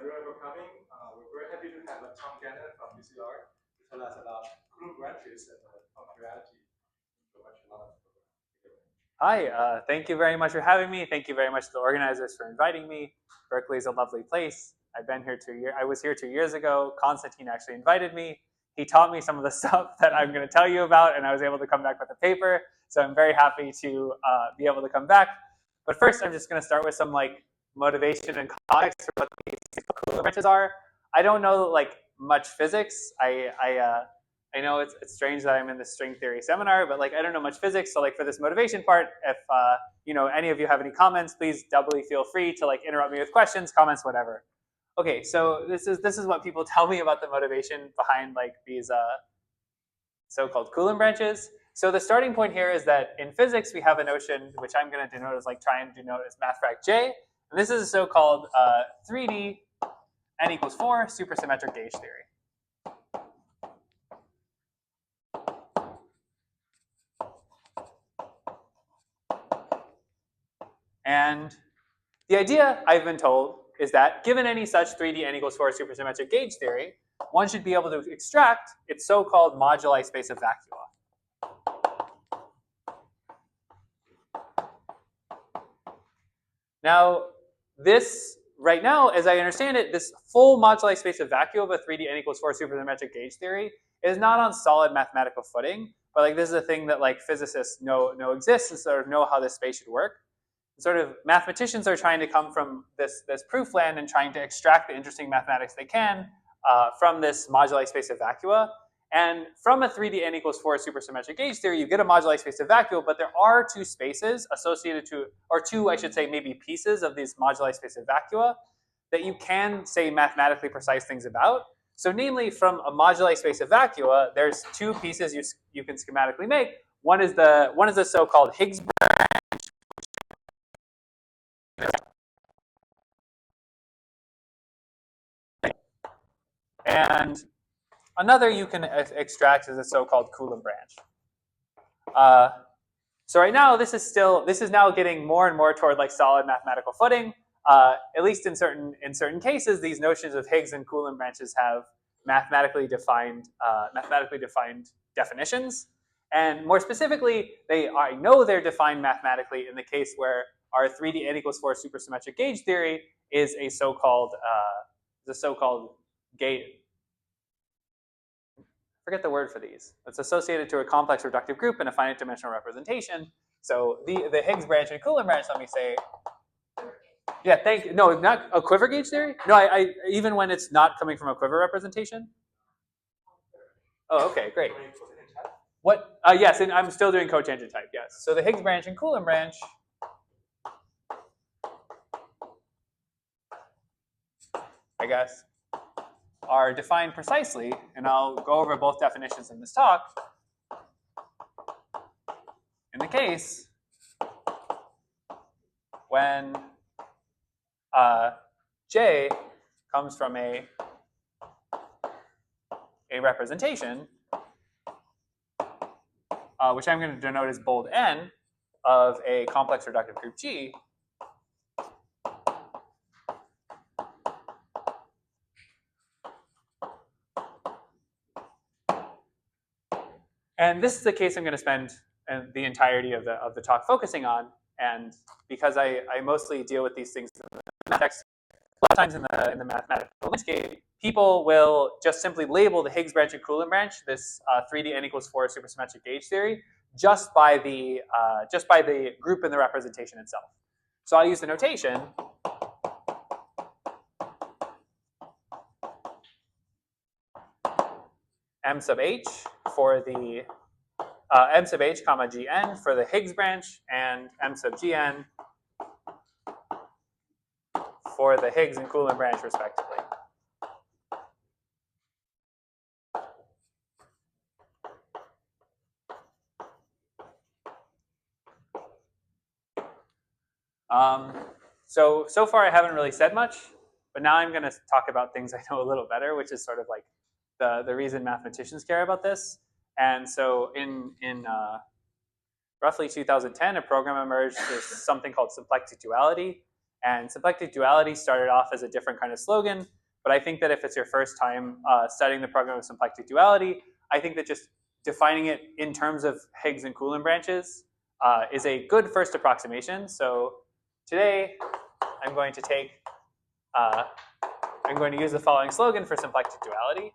everyone for coming. We're very happy to have Tom Gannon from UCR to tell us about Coulomb branches and functoriality. Hi, thank you very much for having me. Thank you very much to the organizers for inviting me. Berkeley is a lovely place. I've been here 2 years. I was here 2 years ago. Constantine actually invited me. He taught me some of the stuff that I'm going to tell you about, and I was able to come back with a paper. So I'm very happy to be able to come back. But first, I'm just going to start with some motivation and context for what these Coulomb branches are. I don't know much physics. I know it's strange that I'm in this string theory seminar, but I don't know much physics. So for this motivation part, if any of you have any comments, please doubly feel free to interrupt me with questions, comments, whatever. Okay, so this is what people tell me about the motivation behind these so-called Coulomb branches. So the starting point here is that in physics we have a notion which I'm going to denote as try and denote as mathfrak J, and this is a so-called 3D n equals 4 supersymmetric gauge theory. And the idea, I've been told, is that given any such 3D n equals 4 supersymmetric gauge theory, one should be able to extract its so-called moduli space of vacua. Now, this, right now, as I understand it, this full moduli space of vacua of a 3D n equals 4 supersymmetric gauge theory is not on solid mathematical footing, but this is a thing that physicists know exists and sort of know how this space should work. Sort of mathematicians are trying to come from this proof land and trying to extract the interesting mathematics they can from this moduli space of vacua. And from a 3D n equals 4 supersymmetric gauge theory, you get a moduli space of vacua, but there are two spaces associated to, or two, I should say, maybe pieces of these moduli space of vacua that you can say mathematically precise things about. So namely, from a moduli space of vacua, there's two pieces you can schematically make. One is the so-called Higgs branch. And another you can extract is a so-called Coulomb branch. So right now, this is now getting more and more toward solid mathematical footing. At least in certain cases, these notions of Higgs and Coulomb branches have mathematically defined definitions. And more specifically, I know they're defined mathematically in the case where our 3D n equals 4 supersymmetric gauge theory is a so-called gauge. Forget the word for these. It's associated to a complex reductive group in a finite dimensional representation. So the Higgs branch and Coulomb branch, let me say. Yeah, no, not a quiver gauge theory. No, I even when it's not coming from a quiver representation. Oh, okay, great. What? Yes, and I'm still doing cotangent type. Yes. So the Higgs branch and Coulomb branch. I guess, are defined precisely, and I'll go over both definitions in this talk. In the case when J comes from a representation, which I'm going to denote as bold N, of a complex reductive group G, and this is the case I'm going to spend the entirety of the talk focusing on. And because I mostly deal with these things in the text, a lot of times in the mathematical landscape, people will just simply label the Higgs branch and Coulomb branch, this 3D n equals 4 supersymmetric gauge theory, just by the group in the representation itself. So I'll use the notation m sub h for the m sub h comma gn for the Higgs branch, and m sub gn for the Higgs and Coulomb branch, respectively. So far I haven't really said much, but now I'm going to talk about things I know a little better, which is sort of the reason mathematicians care about this. And so in roughly 2010, a program emerged, there's something called symplectic duality. And symplectic duality started off as a different kind of slogan, but I think that if it's your first time studying the program of symplectic duality, I think that just defining it in terms of Higgs and Coulomb branches is a good first approximation. So today I'm going to use the following slogan for symplectic duality.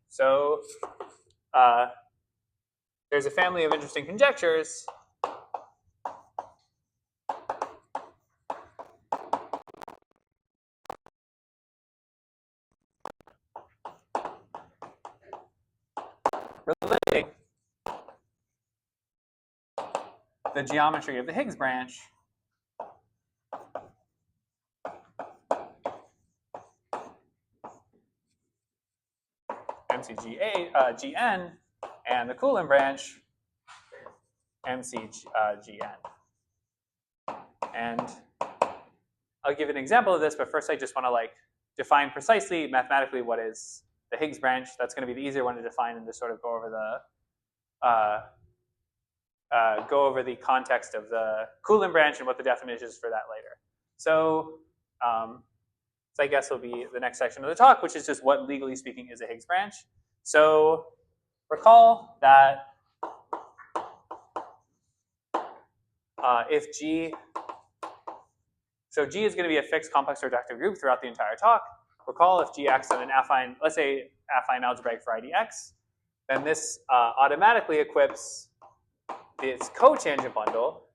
So there's a family of interesting conjectures relating the geometry of the Higgs branch MCGN and the Coulomb branch MCGN. And I'll give an example of this, but first I just want to define precisely mathematically what is the Higgs branch. That's going to be the easier one to define and just sort of go over the context of the Coulomb branch and what the definition is for that later. So I guess will be the next section of the talk, which is just what, legally speaking, is a Higgs branch. So recall that if G, so G is going to be a fixed complex reductive group throughout the entire talk. Recall if G acts on an affine, let's say affine algebraic variety X, then this automatically equips its cotangent bundle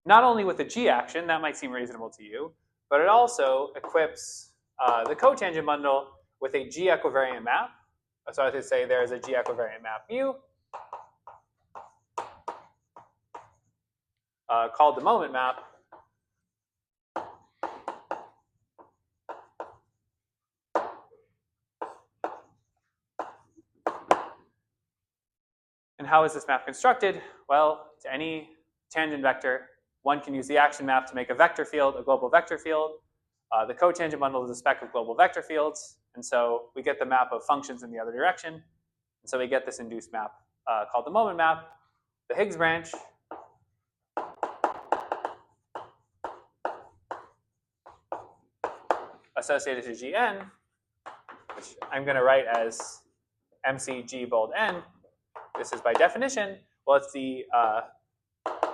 not only with the G action, that might seem reasonable to you, but it also equips the cotangent bundle with a G equivariant map. So I could say there is a G equivariant map mu called the moment map. And how is this map constructed? Well, to any tangent vector, one can use the action map to make a vector field, a global vector field. The cotangent bundle is a spec of global vector fields. And so we get the map of functions in the other direction. And so we get this induced map called the moment map. The Higgs branch associated to Gn, which I'm going to write as MCG bold n. This is by definition, well, it's the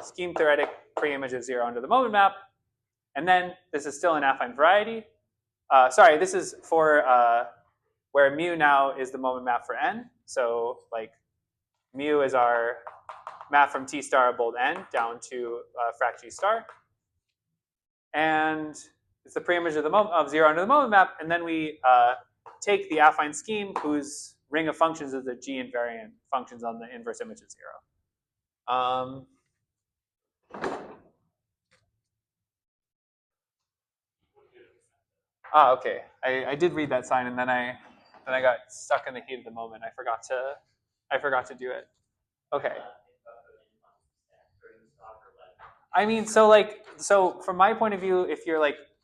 scheme theoretic preimage of 0 under the moment map. And then this is still an affine variety. Sorry, this is for where mu now is the moment map for n. So mu is our map from T star bold n down to frac G star. And it's the preimage of 0 under the moment map. And then we take the affine scheme whose ring of functions is the G invariant functions on the inverse image of 0. Okay. I did read that sign, and then I got stuck in the heat of the moment. I forgot to do it. Okay. I mean, so from my point of view, if you're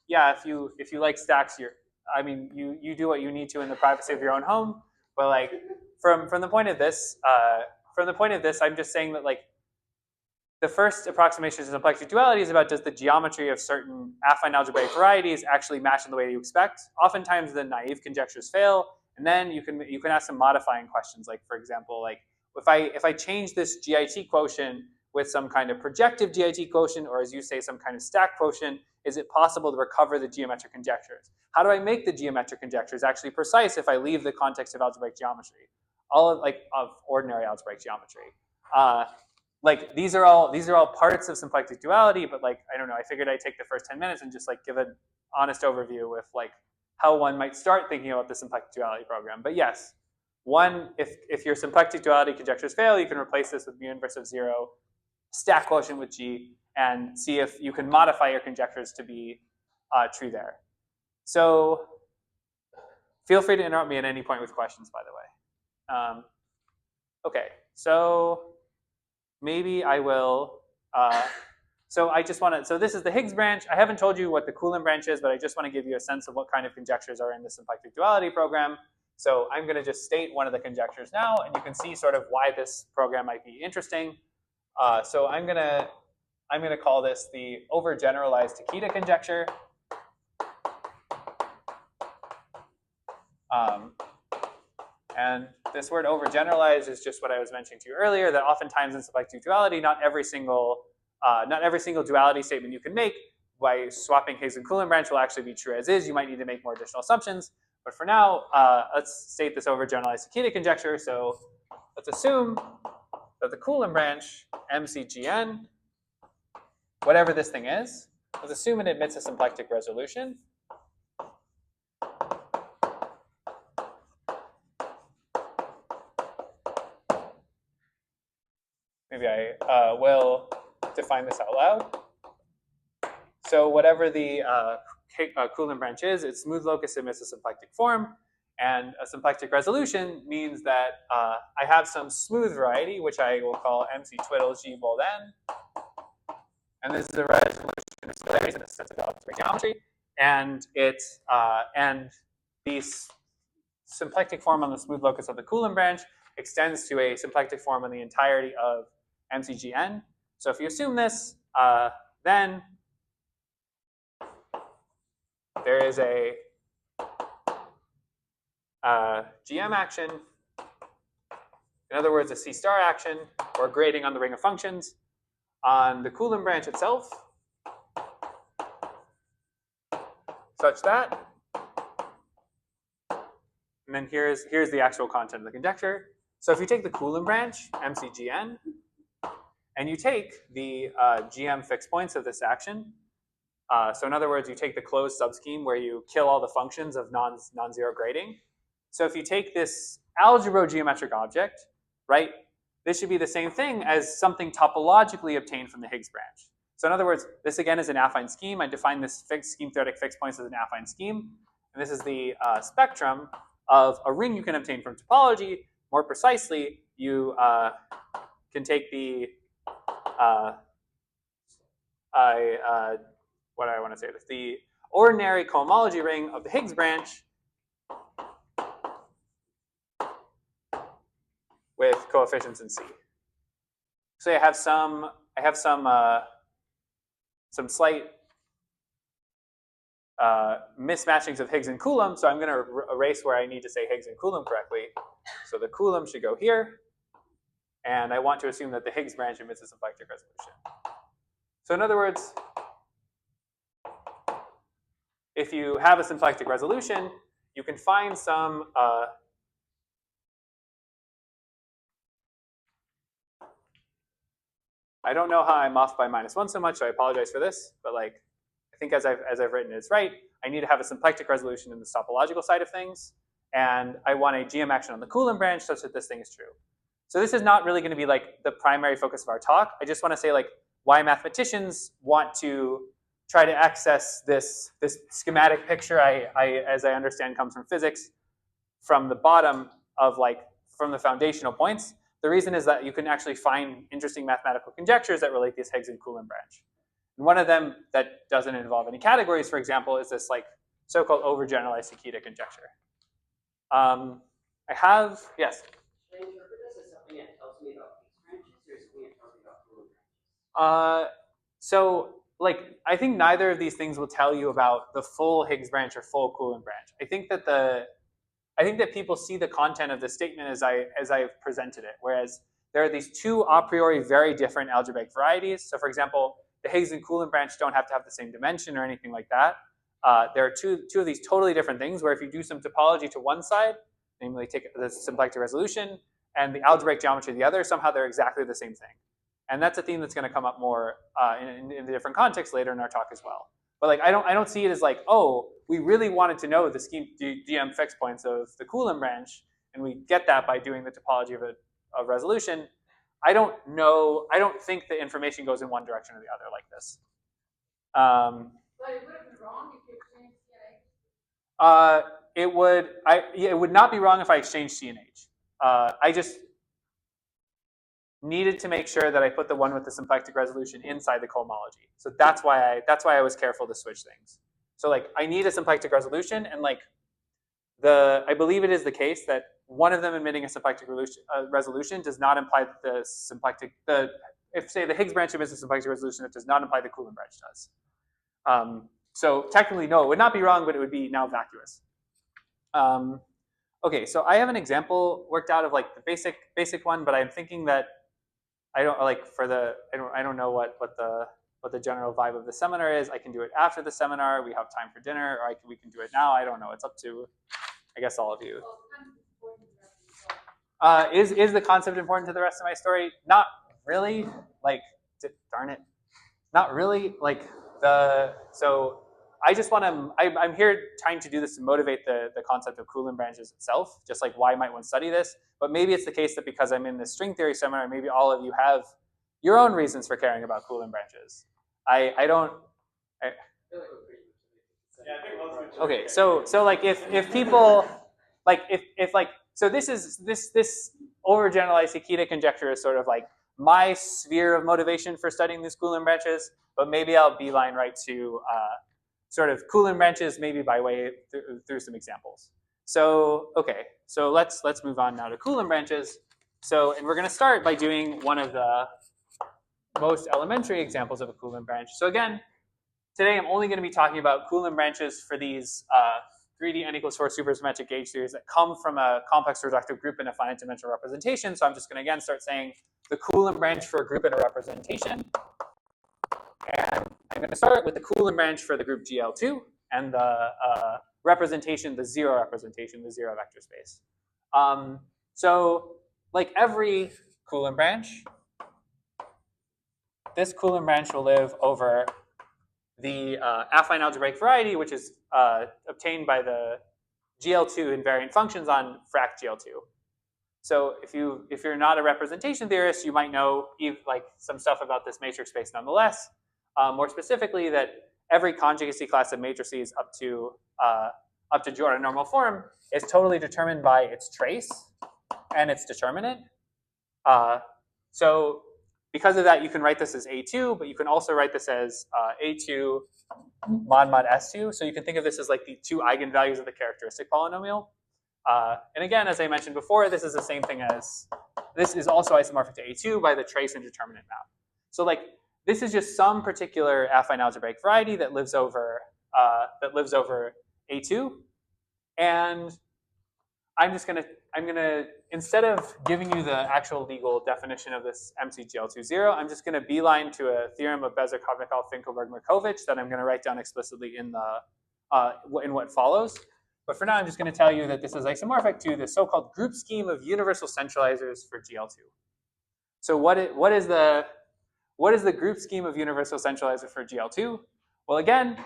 if you like stacks, you do what you need to in the privacy of your own home. But from the point of this, I'm just saying that the first approximation to symplectic duality is about, does the geometry of certain affine algebraic varieties actually match in the way you expect? Oftentimes the naive conjectures fail, and then you can ask some modifying questions, for example, if I change this GIT quotient with some kind of projective GIT quotient, or as you say, some kind of stack quotient, is it possible to recover the geometric conjectures? How do I make the geometric conjectures actually precise if I leave the context of algebraic geometry, of ordinary algebraic geometry? These are all parts of symplectic duality, but I don't know. I figured I'd take the first 10 minutes and just give an honest overview with how one might start thinking about the symplectic duality program. But yes, if your symplectic duality conjectures fail, you can replace this with mu inverse of 0, stack quotient with G, and see if you can modify your conjectures to be true there. So feel free to interrupt me at any point with questions, by the way. Okay, so maybe I will So I just want to, so this is the Higgs branch. I haven't told you what the Coulomb branch is, but I just want to give you a sense of what kind of conjectures are in the symplectic duality program. So I'm going to just state one of the conjectures now, and you can see sort of why this program might be interesting. So I'm going to call this the overgeneralized Takeda conjecture. And this word overgeneralized is just what I was mentioning to you earlier, that oftentimes in symplectic duality, not every single duality statement you can make by swapping Higgs and Coulomb branch will actually be true as is. You might need to make more additional assumptions. But for now, let's state this overgeneralized Takeda conjecture. So let's assume that the Coulomb branch, MCGN, whatever this thing is, let's assume it admits a symplectic resolution. Maybe I will define this out loud. So whatever the Coulomb branch is, its smooth locus emits a symplectic form, and a symplectic resolution means that I have some smooth variety, which I will call MC twiddle G bold N, and this is a resolution of Sakellaridis in a sense of algebraic geometry, and the symplectic form on the smooth locus of the Coulomb branch extends to a symplectic form on the entirety of MCGN. So if you assume this, then there is a GM action, in other words, a C star action, or grading on the ring of functions on the Coulomb branch itself, such that, and then here's the actual content of the conjecture. So if you take the Coulomb branch, MCGN, and you take the GM fixed points of this action, so in other words, you take the closed subscheme where you kill all the functions of non-zero grading. So if you take this algebro-geometric object, right, this should be the same thing as something topologically obtained from the Higgs branch. So in other words, this again is an affine scheme. I define this scheme theoretic fixed points as an affine scheme. And this is the spectrum of a ring you can obtain from topology. More precisely, you can take the, what do I want to say this? The ordinary cohomology ring of the Higgs branch with coefficients in C. So I have some slight mismatchings of Higgs and Coulomb, so I'm going to erase where I need to say Higgs and Coulomb correctly. So the Coulomb should go here, and I want to assume that the Higgs branch emits a symplectic resolution. So in other words, if you have a symplectic resolution, you can find some I don't know how I'm off by -1 so much, so I apologize for this. But like, I think as I've written it's right. I need to have a symplectic resolution in the topological side of things, and I want a GM action on the Coulomb branch such that this thing is true. So this is not really going to be like the primary focus of our talk. I just want to say like why mathematicians want to try to access this schematic picture. As I understand, comes from physics, from the bottom of from the foundational points. The reason is that you can actually find interesting mathematical conjectures that relate this Higgs and Coulomb branch. And one of them that doesn't involve any categories, for example, is this so-called overgeneralized Takeda conjecture. I have, yes? Should I interpret this as something that tells me about Higgs branches or something that tells me about Coulomb branches? So I think neither of these things will tell you about the full Higgs branch or full Coulomb branch. I think that people see the content of the statement as I've presented it, whereas there are these two a priori very different algebraic varieties. So for example, the Higgs and Coulomb branch don't have to have the same dimension or anything like that. There are two of these totally different things where if you do some topology to one side, namely take the symplectic resolution, and the algebraic geometry to the other, somehow they're exactly the same thing. And that's a theme that's going to come up more in the different contexts later in our talk as well. But I don't see it as oh, we really wanted to know the scheme GM fixed points of the Coulomb branch, and we get that by doing the topology of resolution. I don't think the information goes in one direction or the other like this. But it would have been wrong if you exchanged C and H. It would not be wrong if I exchanged C and H. needed to make sure that I put the one with the symplectic resolution inside the cohomology. So that's why I was careful to switch things. So like I need a symplectic resolution, and like I believe it is the case that one of them admitting a symplectic resolution does not imply that the symplectic, if say the Higgs branch emits a symplectic resolution, it does not imply the Coulomb branch does. So technically, no, it would not be wrong, but it would be now vacuous. Okay, so I have an example worked out of like the basic one, but I'm thinking that I don't like for the I don't know what the general vibe of the seminar is. I can do it after the seminar. We have time for dinner, or we can do it now. I don't know. It's up to, I guess, all of you. Is the concept important to the rest of my story? Not really. Like, darn it, not really. Like so. I just want to. I'm here trying to do this to motivate the concept of Coulomb branches itself. Just like why might one study this? But maybe it's the case that because I'm in this string theory seminar, maybe all of you have your own reasons for caring about Coulomb branches. I don't. Okay, so like if people like if like so this is this overgeneralized Sakellaridis conjecture is sort of like my sphere of motivation for studying these Coulomb branches, but maybe I'll beeline right to sort of Coulomb branches, maybe by way through some examples. So okay, so let's move on now to Coulomb branches. So and we're going to start by doing one of the most elementary examples of a Coulomb branch. So again, today I'm only going to be talking about Coulomb branches for these 3D n equals 4 supersymmetric gauge series that come from a complex reductive group in a finite dimensional representation. So I'm just going to again start saying the Coulomb branch for a group in a representation. And I'm going to start with the Coulomb branch for the group GL2 and the representation, the zero representation, the zero vector space. So like every Coulomb branch, this Coulomb branch will live over the affine algebraic variety, which is obtained by the GL2 invariant functions on frac GL2. So if you're not a representation theorist, you might know like some stuff about this matrix space nonetheless. More specifically, that every conjugacy class of matrices up to Jordan normal form is totally determined by its trace and its determinant. So because of that, you can write this as A2, but you can also write this as A2 mod S2. So you can think of this as like the two eigenvalues of the characteristic polynomial. And again, as I mentioned before, this is the same thing as, this is also isomorphic to A2 by the trace and determinant map. So like, this is just some particular affine algebraic variety that lives over A2. And I'm gonna, instead of giving you the actual legal definition of this MCGL20, I'm just gonna beeline to a theorem of Bezer-Kovnikov-Finkelberg-Markovich that I'm gonna write down explicitly in what follows. But for now, I'm just gonna tell you that this is isomorphic to the so-called group scheme of universal centralizers for GL2. So what is the group scheme of universal centralizer for GL2? Well, again,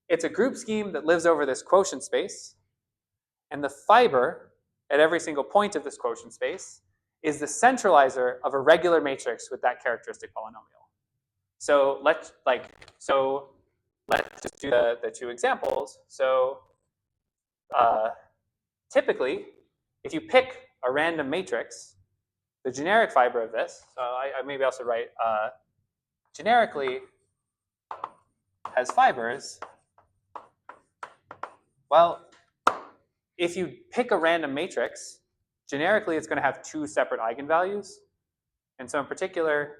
it's a group scheme that lives over this quotient space, and the fiber at every single point of this quotient space is the centralizer of a regular matrix with that characteristic polynomial. So let's just do the two examples. So typically, if you pick a random matrix, the generic fiber of this, so I maybe also write generically has fibers. Well, if you pick a random matrix, generically it's going to have two separate eigenvalues. And so in particular,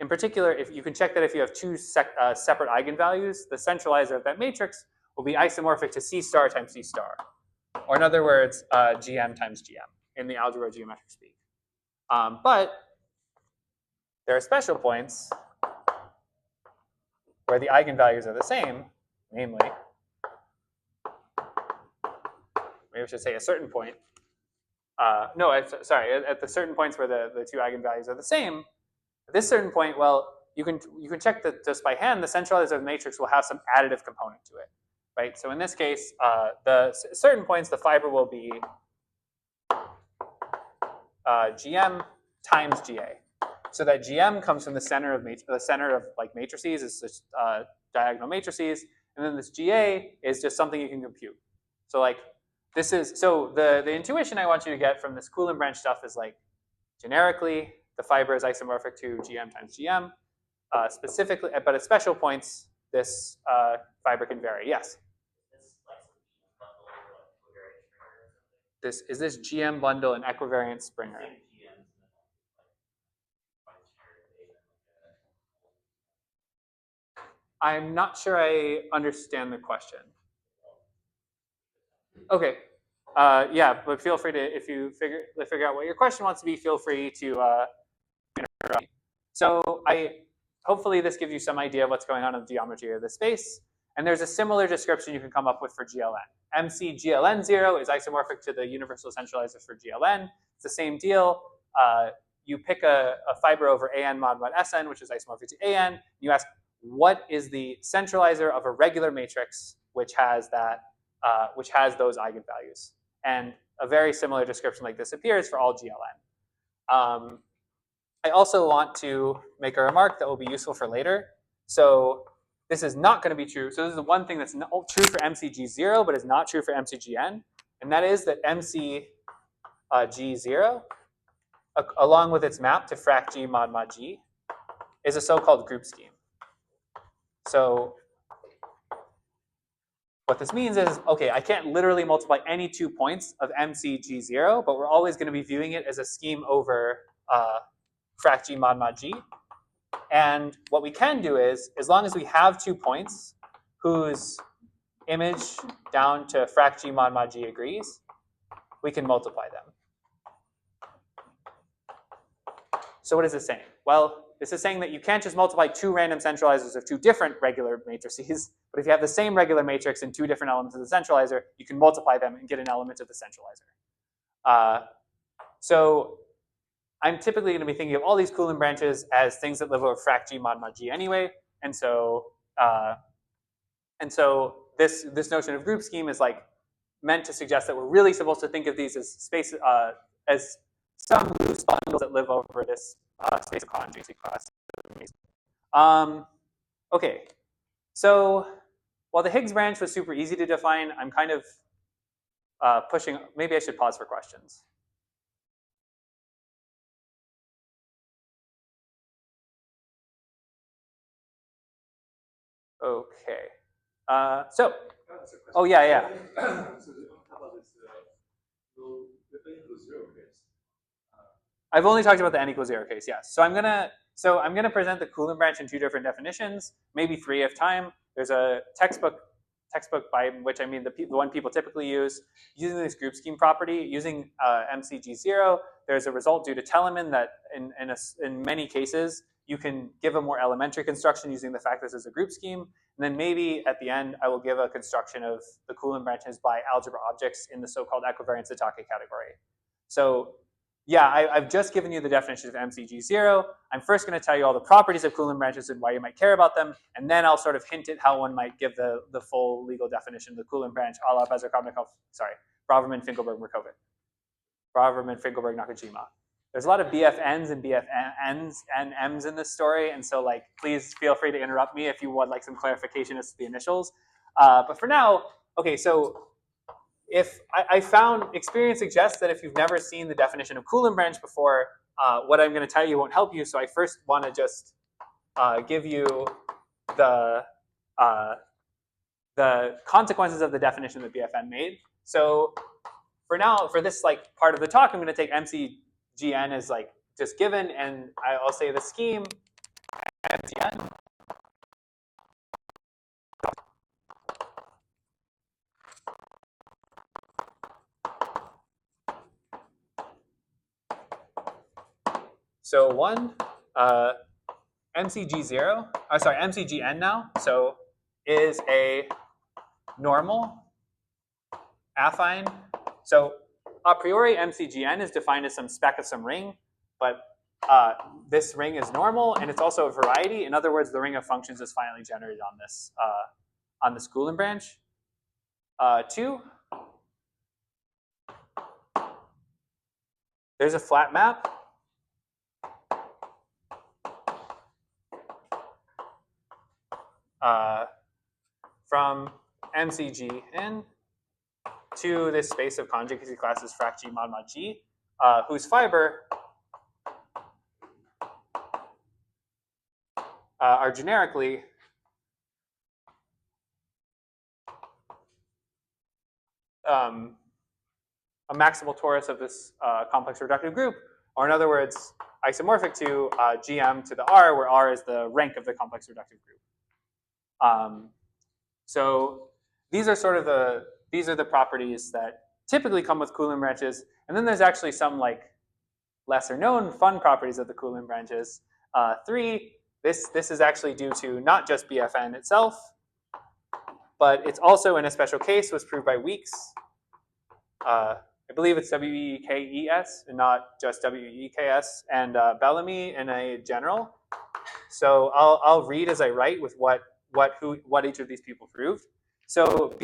if you can check that if you have two separate eigenvalues, the centralizer of that matrix will be isomorphic to C star times C star. Or in other words, GM times GM in the algebra geometric speak. But there are special points where the eigenvalues are the same, namely, maybe I should say a certain point. Sorry, at the certain points where the two eigenvalues are the same, at this certain point, well, you can check that just by hand, the centralizer of the matrix will have some additive component to it, right? So in this case, the certain points, the fiber will be GM times GA. So that GM comes from the center of like matrices, is just diagonal matrices, and then this GA is just something you can compute. So like this is, so the intuition I want you to get from this Coulomb branch stuff is like, generically, the fiber is isomorphic to GM times GM. Specifically, but at special points, this fiber can vary. Yes? Is this GM bundle an equivariant Springer? I'm not sure I understand the question. Okay. Yeah, but feel free to, if you figure out what your question wants to be, feel free to interrupt me. So hopefully this gives you some idea of what's going on in the geometry of the space. And there's a similar description you can come up with for GLN. MC GLN0 is isomorphic to the universal centralizer for GLN. It's the same deal. You pick a fiber over AN mod mod SN, which is isomorphic to AN. You ask, what is the centralizer of a regular matrix which has those eigenvalues? And a very similar description like this appears for all GLN. I also want to make a remark that will be useful for later. So this is not going to be true. So this is the one thing that's not true for MCG0, but is not true for MCGN. And that is that MCG0, along with its map to frac G mod mod G, is a so-called group scheme. So what this means is, okay, I can't literally multiply any 2 points of MCG0, but we're always going to be viewing it as a scheme over frac G mod mod G. And what we can do is, as long as we have 2 points whose image down to frac G mod mod G agrees, we can multiply them. So what is this saying? Well, this is saying that you can't just multiply 2 random centralizers of 2 different regular matrices, but if you have the same regular matrix and 2 different elements of the centralizer, you can multiply them and get an element of the centralizer. So I'm typically going to be thinking of all these Coulomb branches as things that live over frac G mod mod G anyway, and so this notion of group scheme is like meant to suggest that we're really supposed to think of these as space as some loose bundles that live over this space of conjugacy class. Okay, so while the Higgs branch was super easy to define, I'm kind of pushing. Maybe I should pause for questions. Okay. Oh yeah. I've only talked about the n equals 0 case, yes. So I'm gonna present the Coulomb branch in 2 different definitions, maybe 3 if time. There's a textbook by which I mean the one people typically use, using this group scheme property, using MCG0. There's a result due to Teleman that in many cases you can give a more elementary construction using the fact this is a group scheme. And then maybe at the end, I will give a construction of the Coulomb branches by algebra objects in the so-called equivariant Satake category. So yeah, I've just given you the definition of MCG0. I'm first going to tell you all the properties of Coulomb branches and why you might care about them, and then I'll sort of hint at how one might give the full legal definition of the Coulomb branch a la Braverman-Finkelberg-Nakajima. There's a lot of BFNs and BFNs and M's in this story, and so like please feel free to interrupt me if you want like some clarification as to the initials. But for now, okay, so if I found experience suggests that if you've never seen the definition of Coulomb branch before, what I'm going to tell you won't help you. So I first want to just give you the consequences of the definition that BFN made. So for now, for this like part of the talk, I'm going to take MCGN as like just given, and I'll say the scheme MCN. So MCGN now, so is a normal affine. So a priori, MCGN is defined as some spec of some ring, but this ring is normal, and it's also a variety. In other words, the ring of functions is finally generated on this Coulomb branch. 2, there's a flat map. From MCGN to this space of conjugacy classes frac G mod mod G, whose fiber are generically a maximal torus of this complex reductive group, or in other words, isomorphic to Gm to the R, where R is the rank of the complex reductive group. So these are sort of the properties that typically come with Coulomb branches, and then there's actually some like lesser known fun properties of the Coulomb branches. Three, this is actually due to not just BFN itself, but it's also in a special case was proved by Weeks. I believe it's WEKES and not just WEKS, and Bellamy in a general. So I'll read as I write with what each of these people proved. So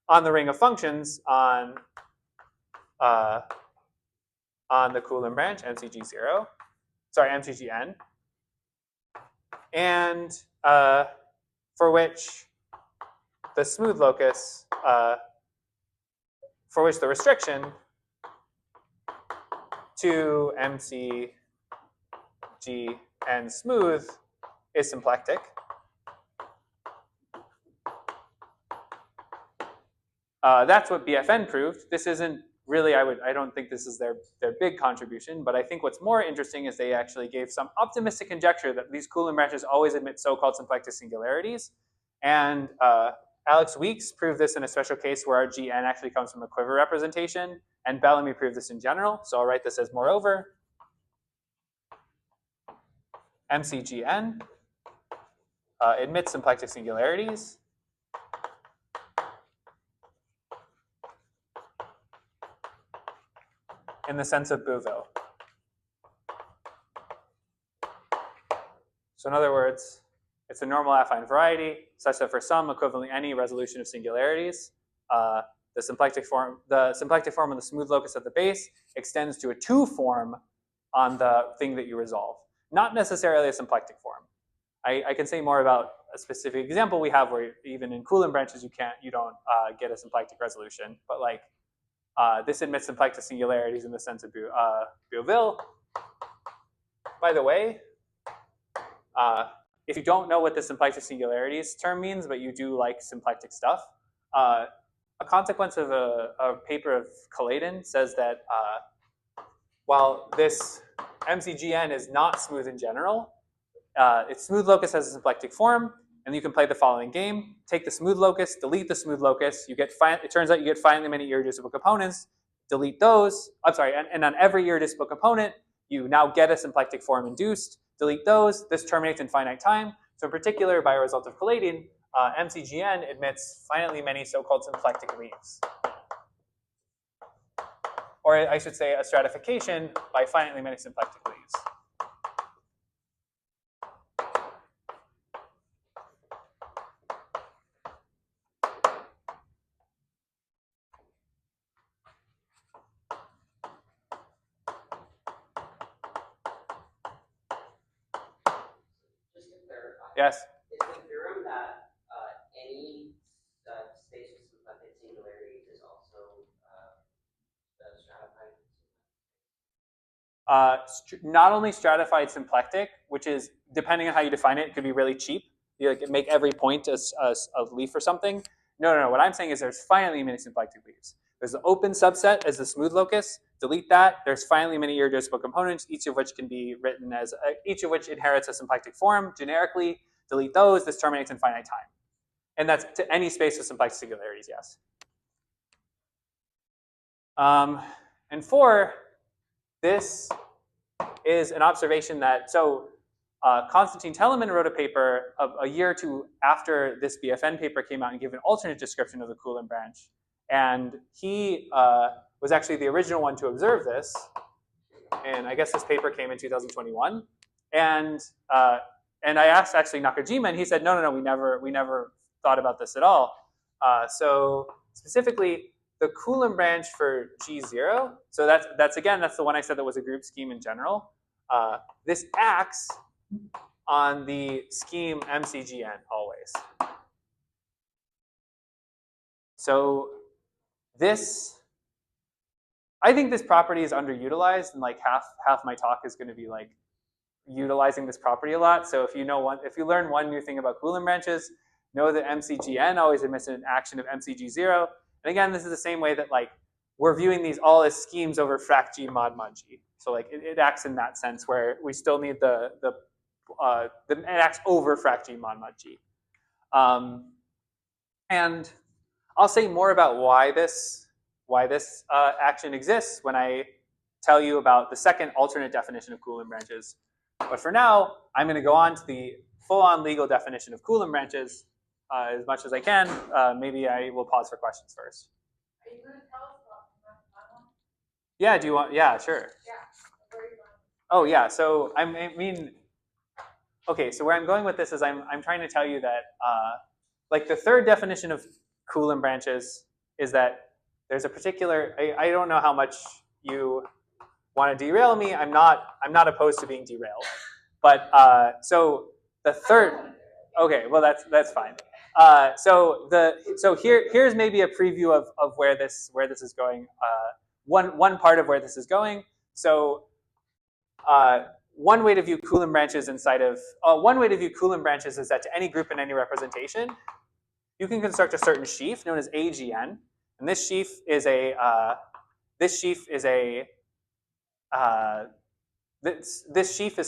on the ring of functions on the Coulomb branch MCG0, sorry MCGN, and for which the smooth locus, for which the restriction to MCG and smooth is symplectic. That's what BFN proved. This isn't really, I don't think this is their big contribution, but I think what's more interesting is they actually gave some optimistic conjecture that these Coulomb branches always admit so-called symplectic singularities. And Alex Weeks proved this in a special case where our Gn actually comes from a quiver representation, and Bellamy proved this in general. So I'll write this as moreover, MCGN admits symplectic singularities. In the sense of Bouville. So in other words, it's a normal affine variety such that for some equivalently any resolution of singularities, the symplectic form of the smooth locus at the base extends to a 2 form on the thing that you resolve, not necessarily a symplectic form. I can say more about a specific example we have where even in Coulomb branches you don't get a symplectic resolution, but like this admits symplectic singularities in the sense of Bouville. By the way, if you don't know what the symplectic singularities term means, but you do like symplectic stuff, a consequence of a paper of Coulomb says that while this MCGN is not smooth in general, its smooth locus has a symplectic form, and you can play the following game. Take the smooth locus, delete the smooth locus. It turns out you get finitely many irreducible components. Delete those. I'm sorry, and on every irreducible component, you now get a symplectic form induced. Delete those. This terminates in finite time. So in particular, by a result of collating, MCGN admits finitely many so-called symplectic leaves. Or I should say a stratification by finitely many symplectic leaves. Just to clarify. Yes? Is the theorem that any space with symplectic singularities is also stratified? Not only stratified symplectic, which is, depending on how you define it, it could be really cheap. You like make every point a leaf or something. No. What I'm saying is there's finitely many symplectic leaves. There's the open subset as the smooth locus. Delete that. There's finitely many irreducible components, each of which can be written as, each of which inherits a symplectic form generically. Delete those. This terminates in finite time. And that's to any space with symplectic singularities, yes. And 4, this is an observation that, so Konstantin Teleman wrote a paper a year or two after this BFN paper came out and gave an alternate description of the Coulomb branch. And he was actually the original one to observe this. And I guess this paper came in 2021. And I asked actually Nakajima, and he said, no, we never thought about this at all. So specifically, the Coulomb branch for G0, so that's the one I said that was a group scheme in general. This acts on the scheme MCGN always. So this, I think this property is underutilized, and like half my talk is going to be like utilizing this property a lot. So if you learn one new thing about Coulomb branches, know that MCGN always admits an action of MCG0. And again, this is the same way that like we're viewing these all as schemes over frac G mod mod G. So like it acts in that sense where we still need it acts over frac G mod mod G. And I'll say more about why this action exists when I tell you about the second alternate definition of Coulomb branches. But for now, I'm going to go on to the full-on legal definition of Coulomb branches as much as I can. Maybe I will pause for questions first. Are you going to tell us about the timeline? Yeah, do you want? Yeah, sure. Yeah. Where are you going? Oh, yeah. So I mean, okay. So where I'm going with this is I'm trying to tell you that like the third definition of Coulomb branches is that there's a particular. I don't know how much you want to derail me. I'm not opposed to being derailed. But so the third. Okay. Well, that's fine. So here's maybe a preview of where this is going. One part of where this is going. So one way to view Coulomb branches inside of one way to view Coulomb branches is that to any group in any representation, you can construct a certain sheaf known as AGN, and this sheaf is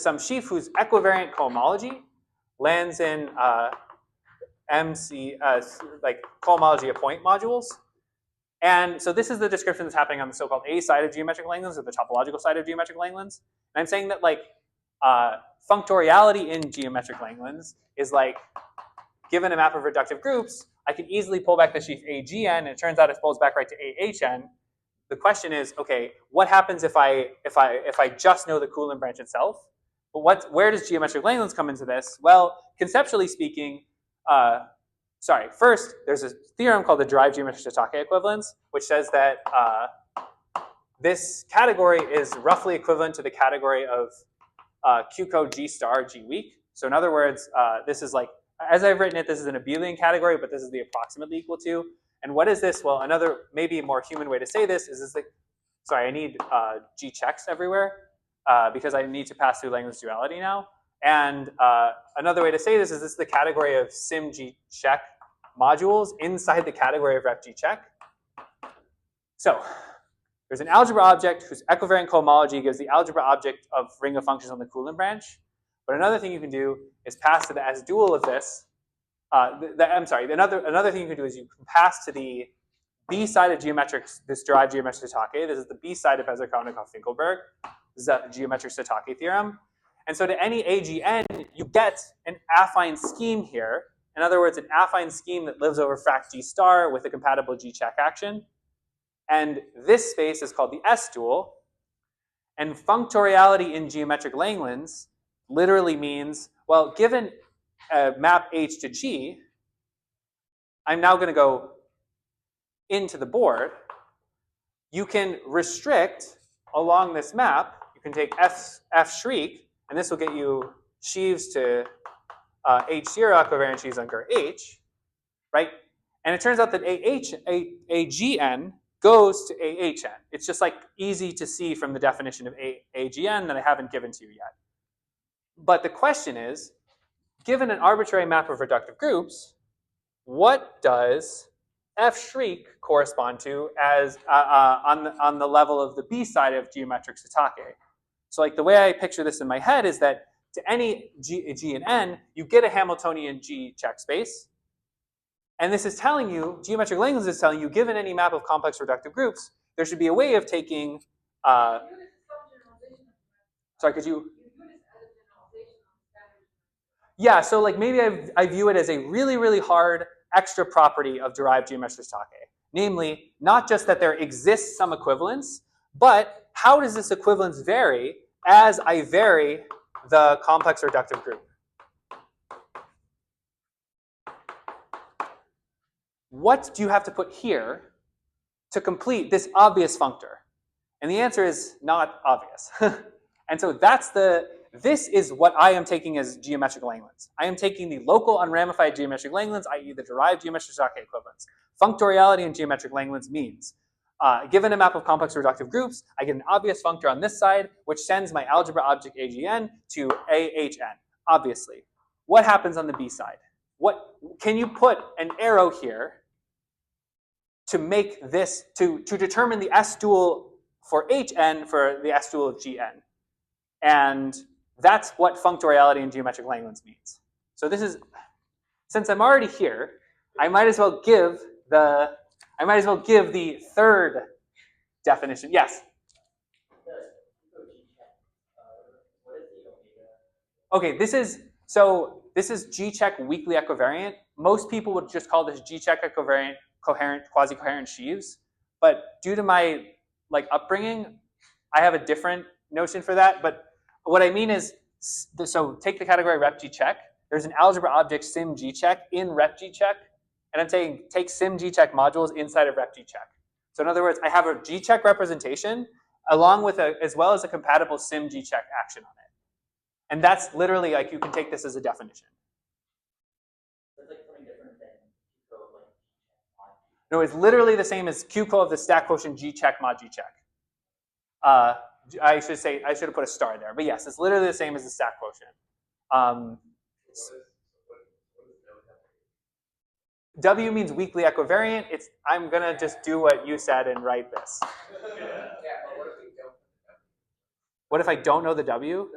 some sheaf whose equivariant cohomology lands in like cohomology of point modules. And so this is the description that's happening on the so-called A side of geometric Langlands, or the topological side of geometric Langlands. And I'm saying that like functoriality in geometric Langlands is like, given a map of reductive groups, I can easily pull back the sheaf AGN, and it turns out it pulls back right to AHN. The question is, okay, what happens if I just know the Coulomb branch itself? But where does geometric Langlands come into this? Well, conceptually speaking, first, there's a theorem called the derived geometric Satake equivalence, which says that this category is roughly equivalent to the category of Q code G star G weak. So in other words, this is like, as I've written it, this is an abelian category, but this is the approximately equal to. And what is this? Well, another maybe more human way to say this is I need G checks everywhere because I need to pass through Langlands duality now. And another way to say this is the category of sim G check modules inside the category of rep G check. So there's an algebra object whose equivariant cohomology gives the algebra object of ring of functions on the Coulomb branch. But another thing you can do is pass to the S dual of this. Another thing you can do is you can pass to the B side of this derived geometric Satake. This is the B side of Braverman-Finkelberg. This is a geometric Satake theorem. And so to any AGN, you get an affine scheme here. In other words, an affine scheme that lives over frac G star with a compatible G check action. And this space is called the S dual. And functoriality in geometric Langlands literally means, well, given a map H to G, I'm now going to go into the board. You can restrict along this map. You can take F shriek, and this will get you sheaves to H0 equivariant sheaves under H, right? And it turns out that AGN goes to AHN. It's just like easy to see from the definition of AGN that I haven't given to you yet. But the question is, given an arbitrary map of reductive groups, what does F shriek correspond to as on the level of the B side of geometric Satake? So like the way I picture this in my head is that to any G and N, you get a Hamiltonian G check space. And this is telling you, geometric Langlands is telling you, given any map of complex reductive groups, there should be a way of taking, sorry, could you? Yeah, so like maybe I view it as a really, really hard extra property of derived geometric Satake. Namely, not just that there exists some equivalence, but how does this equivalence vary as I vary the complex reductive group? What do you have to put here to complete this obvious functor? And the answer is not obvious. And so this is what I am taking as geometric Langlands. I am taking the local unramified geometric Langlands, i.e. the derived geometric Sake equivalents. Functoriality in geometric Langlands means, given a map of complex reductive groups, I get an obvious functor on this side, which sends my algebra object AGN to AHN, obviously. What happens on the B side? Can you put an arrow here to make this, to determine the S dual for HN for the S dual of GN? And that's what functoriality in geometric Langlands means. So this is, since I'm already here, I might as well give the third definition. Yes? Okay, this is G-check weakly equivariant. Most people would just call this G-check equivariant coherent, quasi-coherent sheaves. But due to my upbringing, I have a different notion for that. But what I mean is, so take the category rep G-check. There's an algebra object sim G-check in rep G-check. And I'm saying take sim G-check modules inside of rep G-check. So in other words, I have a G-check representation along with as well as a compatible sim G-check action on it. And that's literally like, you can take this as a definition. It's like something different than Q-code, No, it's literally the same as Q-co of the stack quotient G-check mod G-check. I should have put a star there, but yes, it's literally the same as the stack quotient. W means weakly equivariant. I'm gonna just do what you said and write this. What if I don't know the W?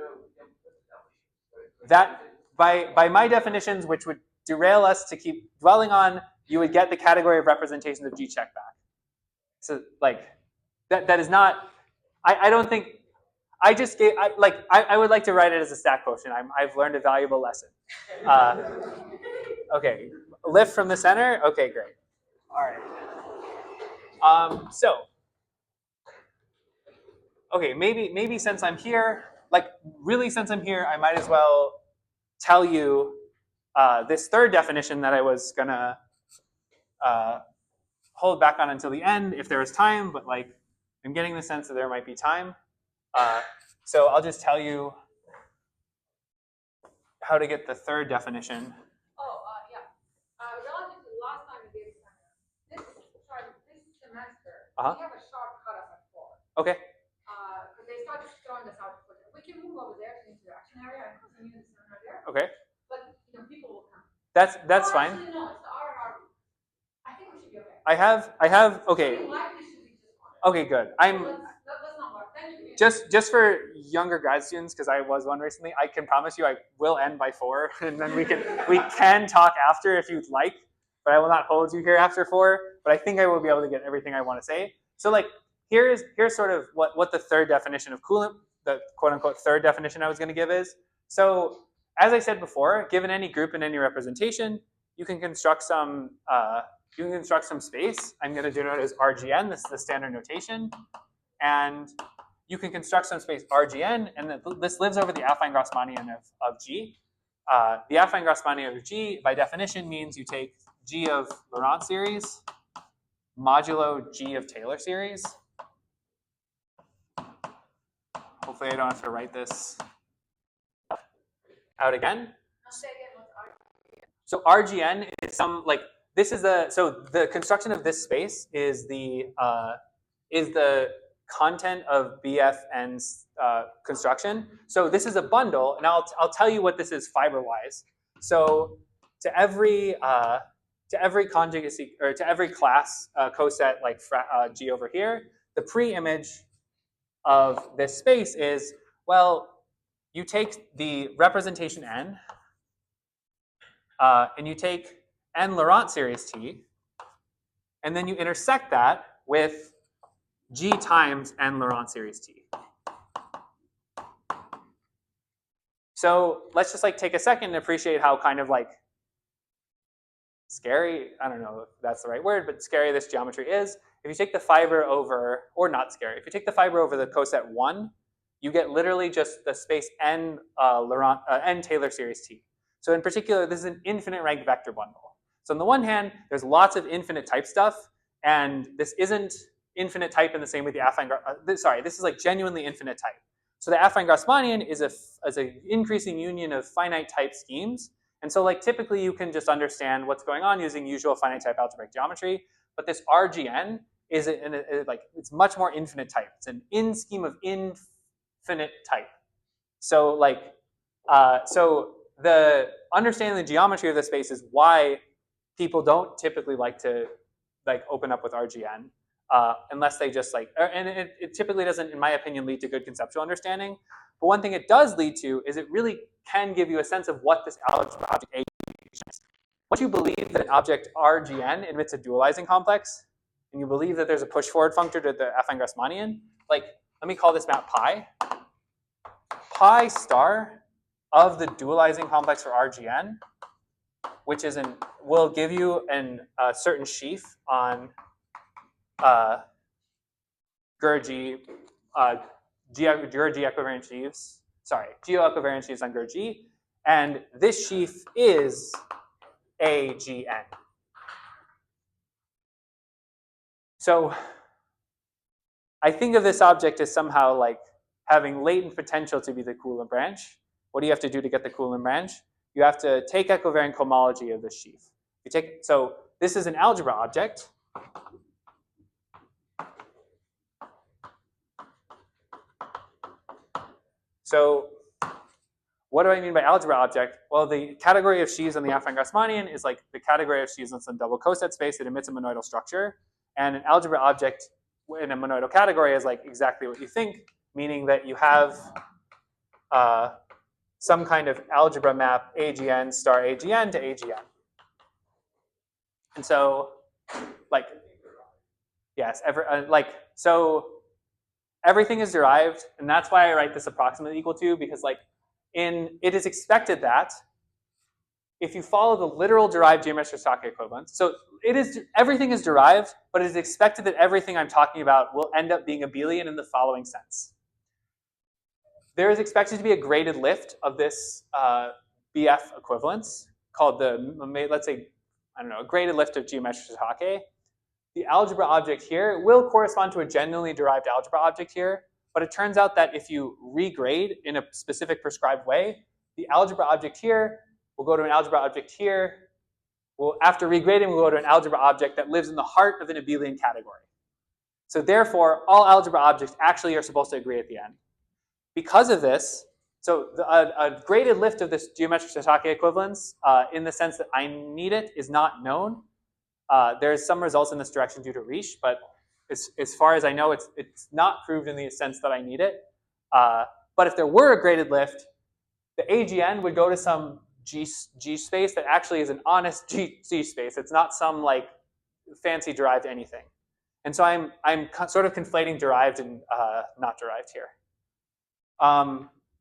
That by my definitions, which would derail us to keep dwelling on, you would get the category of representations of G-check back. So like that is not. I don't think. I just gave. I would like to write it as a stack quotient. I've learned a valuable lesson. Okay, lift from the center. Okay, great. All right. Okay, maybe since I'm here, since I'm here, I might as well tell you this third definition that I was gonna hold back on until the end if there was time, but I'm getting the sense that there might be time. So I'll just tell you how to get the third definition. Yeah. Relative to last time we did this semester, Uh-huh. we have a sharp cutoff at 4. Okay. Because they started throwing this out. We can move over there to the interaction area and continue the seminar there. Okay. But people will come. That's fine. Actually, no, it's the RR. I think we should be okay. I have okay. We likely should be just one. Okay, good. Let's not work. Then you can Just for younger grad students, because I was one recently, I can promise you I will end by 4, and then we can talk after if you'd like, but I will not hold you here after 4. But I think I will be able to get everything I want to say. So here's sort of what the third definition of Coulomb, the quote unquote third definition I was going to give is. So as I said before, given any group and any representation, you can construct some space. I'm going to denote it as RGN. This is the standard notation, and you can construct some space RGN, and this lives over the affine Grassmannian of G. The affine Grassmannian of G, by definition, means you take G of Laurent series modulo G of Taylor series. Hopefully I don't have to write this out again. So RGN is the construction of this space is the content of BFN's construction. So this is a bundle, and I'll tell you what this is fiber-wise. So to every conjugacy, or to every class coset G over here, the pre-image of this space is, well, you take the representation N, and you take N Laurent series T, and then you intersect that with G times N Laurent series T. So let's just take a second and appreciate how kind of scary, I don't know if that's the right word, but scary this geometry is. If you take the fiber over, or not scary, if you take the fiber over the coset 1, you get literally just the space N N Taylor series T. So in particular, this is an infinite ranked vector bundle. So on the one hand, there's lots of infinite type stuff, And this isn't infinite type in the same way the affine, sorry, this is like genuinely infinite type. So the affine Grassmannian is an increasing union of finite type schemes. And so like typically you can just understand what's going on using usual finite type algebraic geometry. But this RGN is like it's much more infinite type. It's an in scheme of infinite type. So like so the understanding the geometry of the space is why people don't typically like to like open up with RGN. Unless they just like, and it typically doesn't, in my opinion, lead to good conceptual understanding. But one thing it does lead to is it really can give you a sense of what this algebra object A is. Once you believe that an object RGN admits a dualizing complex, and you believe that there's a push forward functor to the affine Grassmannian, like let me call this map pi. Pi star of the dualizing complex for RGN, which is will give you a certain sheaf on Gurgi, Gurgi equivariant sheaves, geo-equivariant sheaves on Gurgi, and this sheaf is AGN. So I think of this object as somehow like having latent potential to be the Coulomb branch. What do you have to do to get the Coulomb branch? You have to take equivariant cohomology of this sheaf. So this is an algebra object. So what do I mean by algebra object? Well, the category of sheaves on the affine Grassmannian is like the category of sheaves on some double coset space that emits a monoidal structure. And an algebra object in a monoidal category is like exactly what you think, meaning that you have some kind of algebra map AGN star AGN to AGN. And so, like, yes, so everything is derived, and that's why I write this approximately equal to, because like it is expected that if you follow the literal derived geometric Sake equivalence, so everything is derived, but it is expected that everything I'm talking about will end up being abelian in the following sense. There is expected to be a graded lift of this BF equivalence called let's say, I don't know, a graded lift of geometric Sake. The algebra object here will correspond to a genuinely derived algebra object here, but it turns out that if you regrade in a specific prescribed way, the algebra object here will go to an algebra object here. After regrading, we'll go to an algebra object that lives in the heart of an abelian category. So therefore, all algebra objects actually are supposed to agree at the end. Because of this, so a graded lift of this geometric Sake equivalence, in the sense that I need it, is not known. There's some results in this direction due to Risch, but as far as I know, it's not proved in the sense that I need it. But if there were a graded lift, the AGN would go to some G space that actually is an honest G space. It's not some like fancy derived anything. And so I'm sort of conflating derived and not derived here.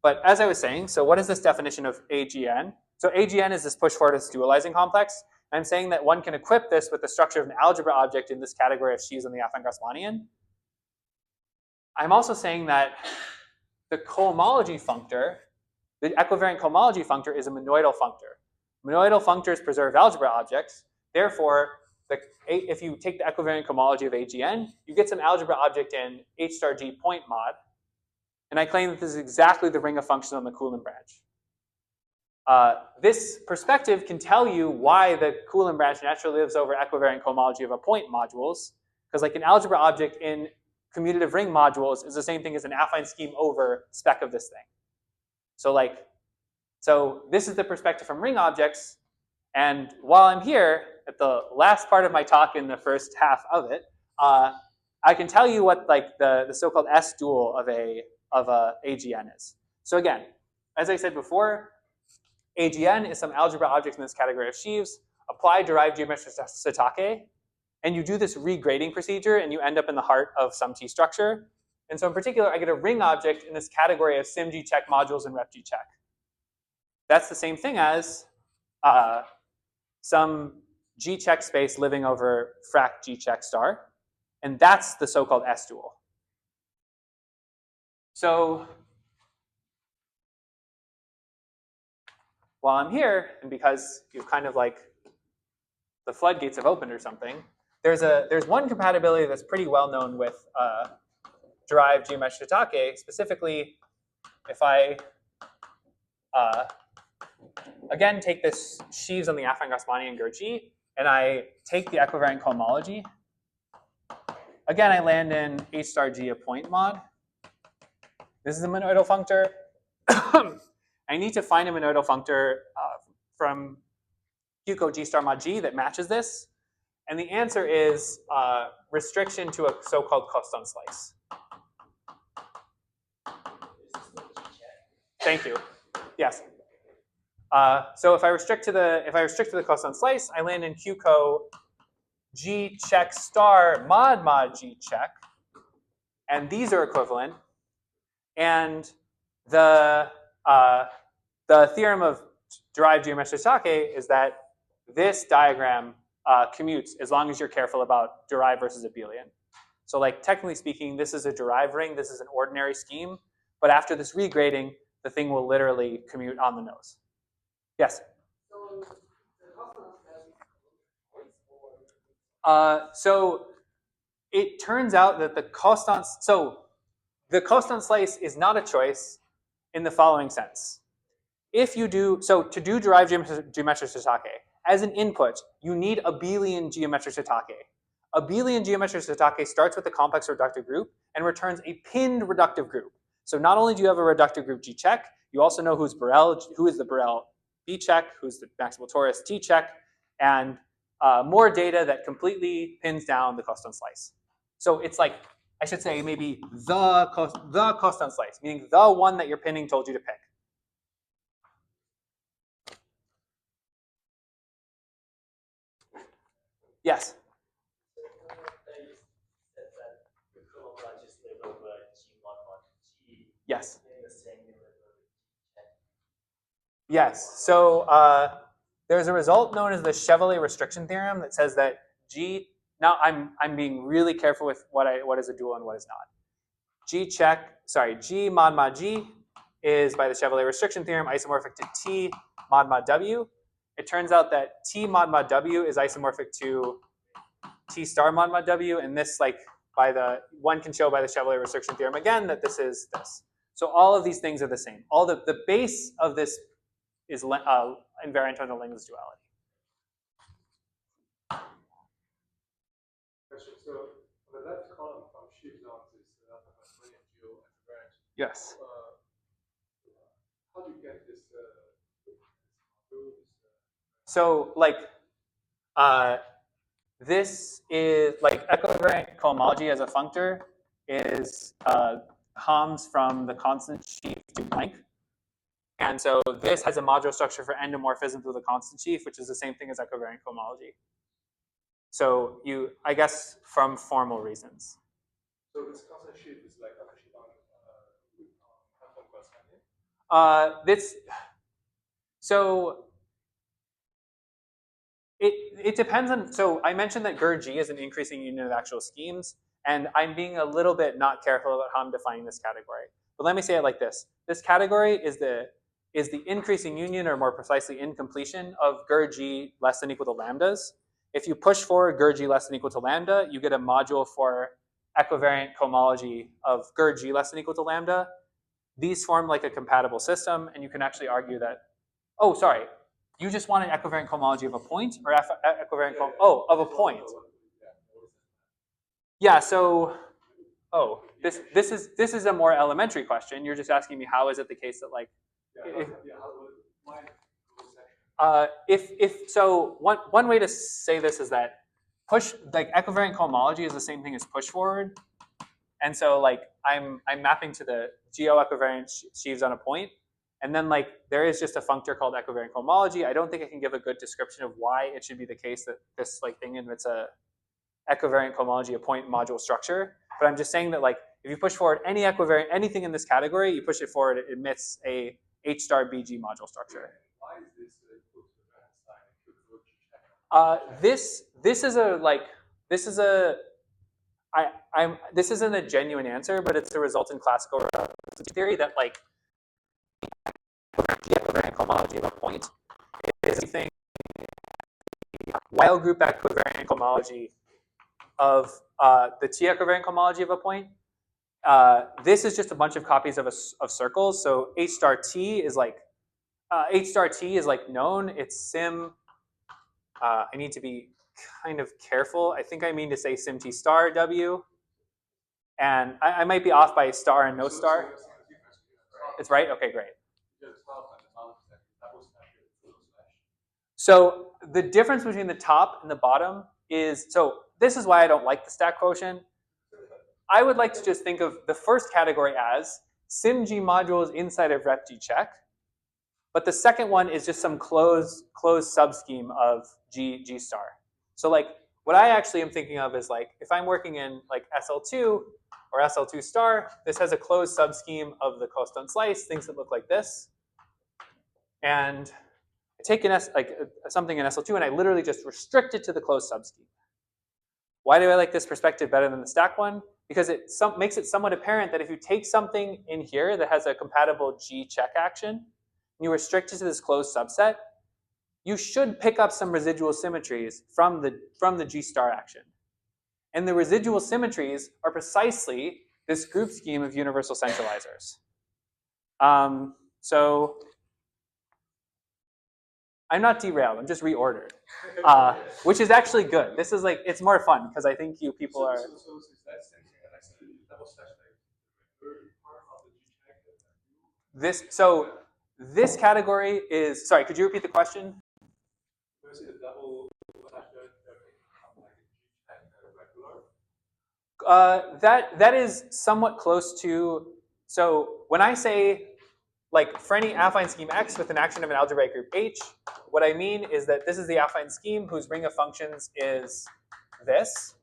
But as I was saying, so what is this definition of AGN? So AGN is this push forward dualizing complex. I'm saying that one can equip this with the structure of an algebra object in this category of sheaves on the affine Grassmannian. I'm also saying that the cohomology functor, the equivariant cohomology functor, is a monoidal functor. Monoidal functors preserve algebra objects. Therefore, if you take the equivariant cohomology of AGN, you get some algebra object in H star G point mod. And I claim that this is exactly the ring of functions on the Coulomb branch. This perspective can tell you why the Coulomb branch naturally lives over equivariant cohomology of a point modules, because like an algebra object in commutative ring modules is the same thing as an affine scheme over spec of this thing. So this is the perspective from ring objects, and while I'm here at the last part of my talk in the first half of it, I can tell you what like the so-called S dual of a AGN is. So again, as I said before, AGN is some algebra object in this category of sheaves. Apply derived geometric Satake, and you do this regrading procedure, and you end up in the heart of some T structure. And so in particular, I get a ring object in this category of sim-G check modules and rep-G check. That's the same thing as some G check space living over frac G check star, and that's the so-called S dual. So while I'm here, and because you've kind of like the floodgates have opened or something, there's one compatibility that's pretty well known with derived geometric Shiitake. Specifically, if I again take this sheaves on the affine Grassmannian Gurji, and I take the equivariant cohomology. Again, I land in H star G a point mod. This is a monoidal functor. I need to find a monoidal functor from Q G star mod G that matches this. And the answer is restriction to a so-called Coulomb slice. Thank you. Yes. So if I restrict to the Coulomb slice, I land in QCO G check star mod G check, and these are equivalent. And the theorem of derived geometric Shiitake is that this diagram commutes as long as you're careful about derived versus abelian. So like technically speaking, this is a derived ring, this is an ordinary scheme, but after this regrading, the thing will literally commute on the nose. Yes? So it turns out that the Coulomb slice is not a choice in the following sense. If you do, so to do derived geometric Shiitake, as an input, you need abelian geometric Shiitake. Abelian geometric Shiitake starts with a complex reductive group and returns a pinned reductive group. So not only do you have a reductive group G check, you also know who is the Borel B check, who's the maximal torus T check, and more data that completely pins down the Coulomb slice. So it's like, I should say maybe the Coulomb slice, meaning the one that your pinning told you to pick. Yes? Yes. Yes. So there's a result known as the Chevalier restriction theorem that says that G. Now I'm being really careful with what is a dual and what is not. G mod G is by the Chevalier restriction theorem isomorphic to T mod W. It turns out that T mod W is isomorphic to T star mod W, and this one can show by the Chevalier restriction theorem again that this is this. So all of these things are the same. All the base of this is invariant on the Langlands duality. So on the left column from sheaves on this geo invariant. Yes. How do you get this? So this is like equivariant cohomology as a functor is Hams from the constant sheaf to blank. And so this has a modular structure for endomorphism through the constant sheaf, which is the same thing as equivariant cohomology. So I guess from formal reasons. So this constant sheaf is like a sheaf it depends on, so I mentioned that GER-G is an increasing union of actual schemes, and I'm being a little bit not careful about how I'm defining this category. But let me say it like this. This category is the increasing union, or more precisely incompletion, of GER-G less than equal to lambdas. If you push forward GER-G less than equal to lambda, you get a module for equivariant cohomology of GER-G less than equal to lambda. These form like a compatible system, and you can actually argue that, oh, sorry, you just want an equivariant cohomology of a point, or equivariant of a point. Yeah, so, this is a more elementary question. You're just asking me how is it the case that one way to say this is that equivariant cohomology is the same thing as push forward, and so I'm mapping to the geo-equivariant sheaves on a point, and then there is just a functor called equivariant cohomology. I don't think I can give a good description of why it should be the case that this thing emits a equivariant cohomology a point module structure, but I'm just saying that if you push forward anything in this category, you push it forward, it emits a H star BG module structure. Why is this this isn't a genuine answer, but it's a result in classical theory that the equivariant cohomology of a point is anything Weil group equivariant cohomology of the T-equivariant cohomology of a point. This is just a bunch of copies of circles. So H star T is like known. It's sim. I need to be kind of careful. I think I mean to say sim T star W, and I might be off by a star and no star. It's right. Okay, great. So the difference between the top and the bottom is, so this is why I don't like the stack quotient. I would like to just think of the first category as sim G modules inside of rep G check, but the second one is just some closed subscheme of G star. So like what I actually am thinking of is like if I'm working in like SL2 or SL2 star, this has a closed subscheme of the cosine slice, things that look like this. And I take something in SL2 and I literally just restrict it to the closed subscheme. Why do I like this perspective better than the stack one? Because it makes it somewhat apparent that if you take something in here that has a compatible G check action, and you restrict it to this closed subset, you should pick up some residual symmetries from the G star action. And the residual symmetries are precisely this group scheme of universal centralizers. So I'm not derailed, I'm just reordered, which is actually good. This is like, it's more fun because I think you people are. This category is, sorry, could you repeat the question? That is somewhat close to, so when I say like for any affine scheme X with an action of an algebraic group H, what I mean is that this is the affine scheme whose ring of functions is this.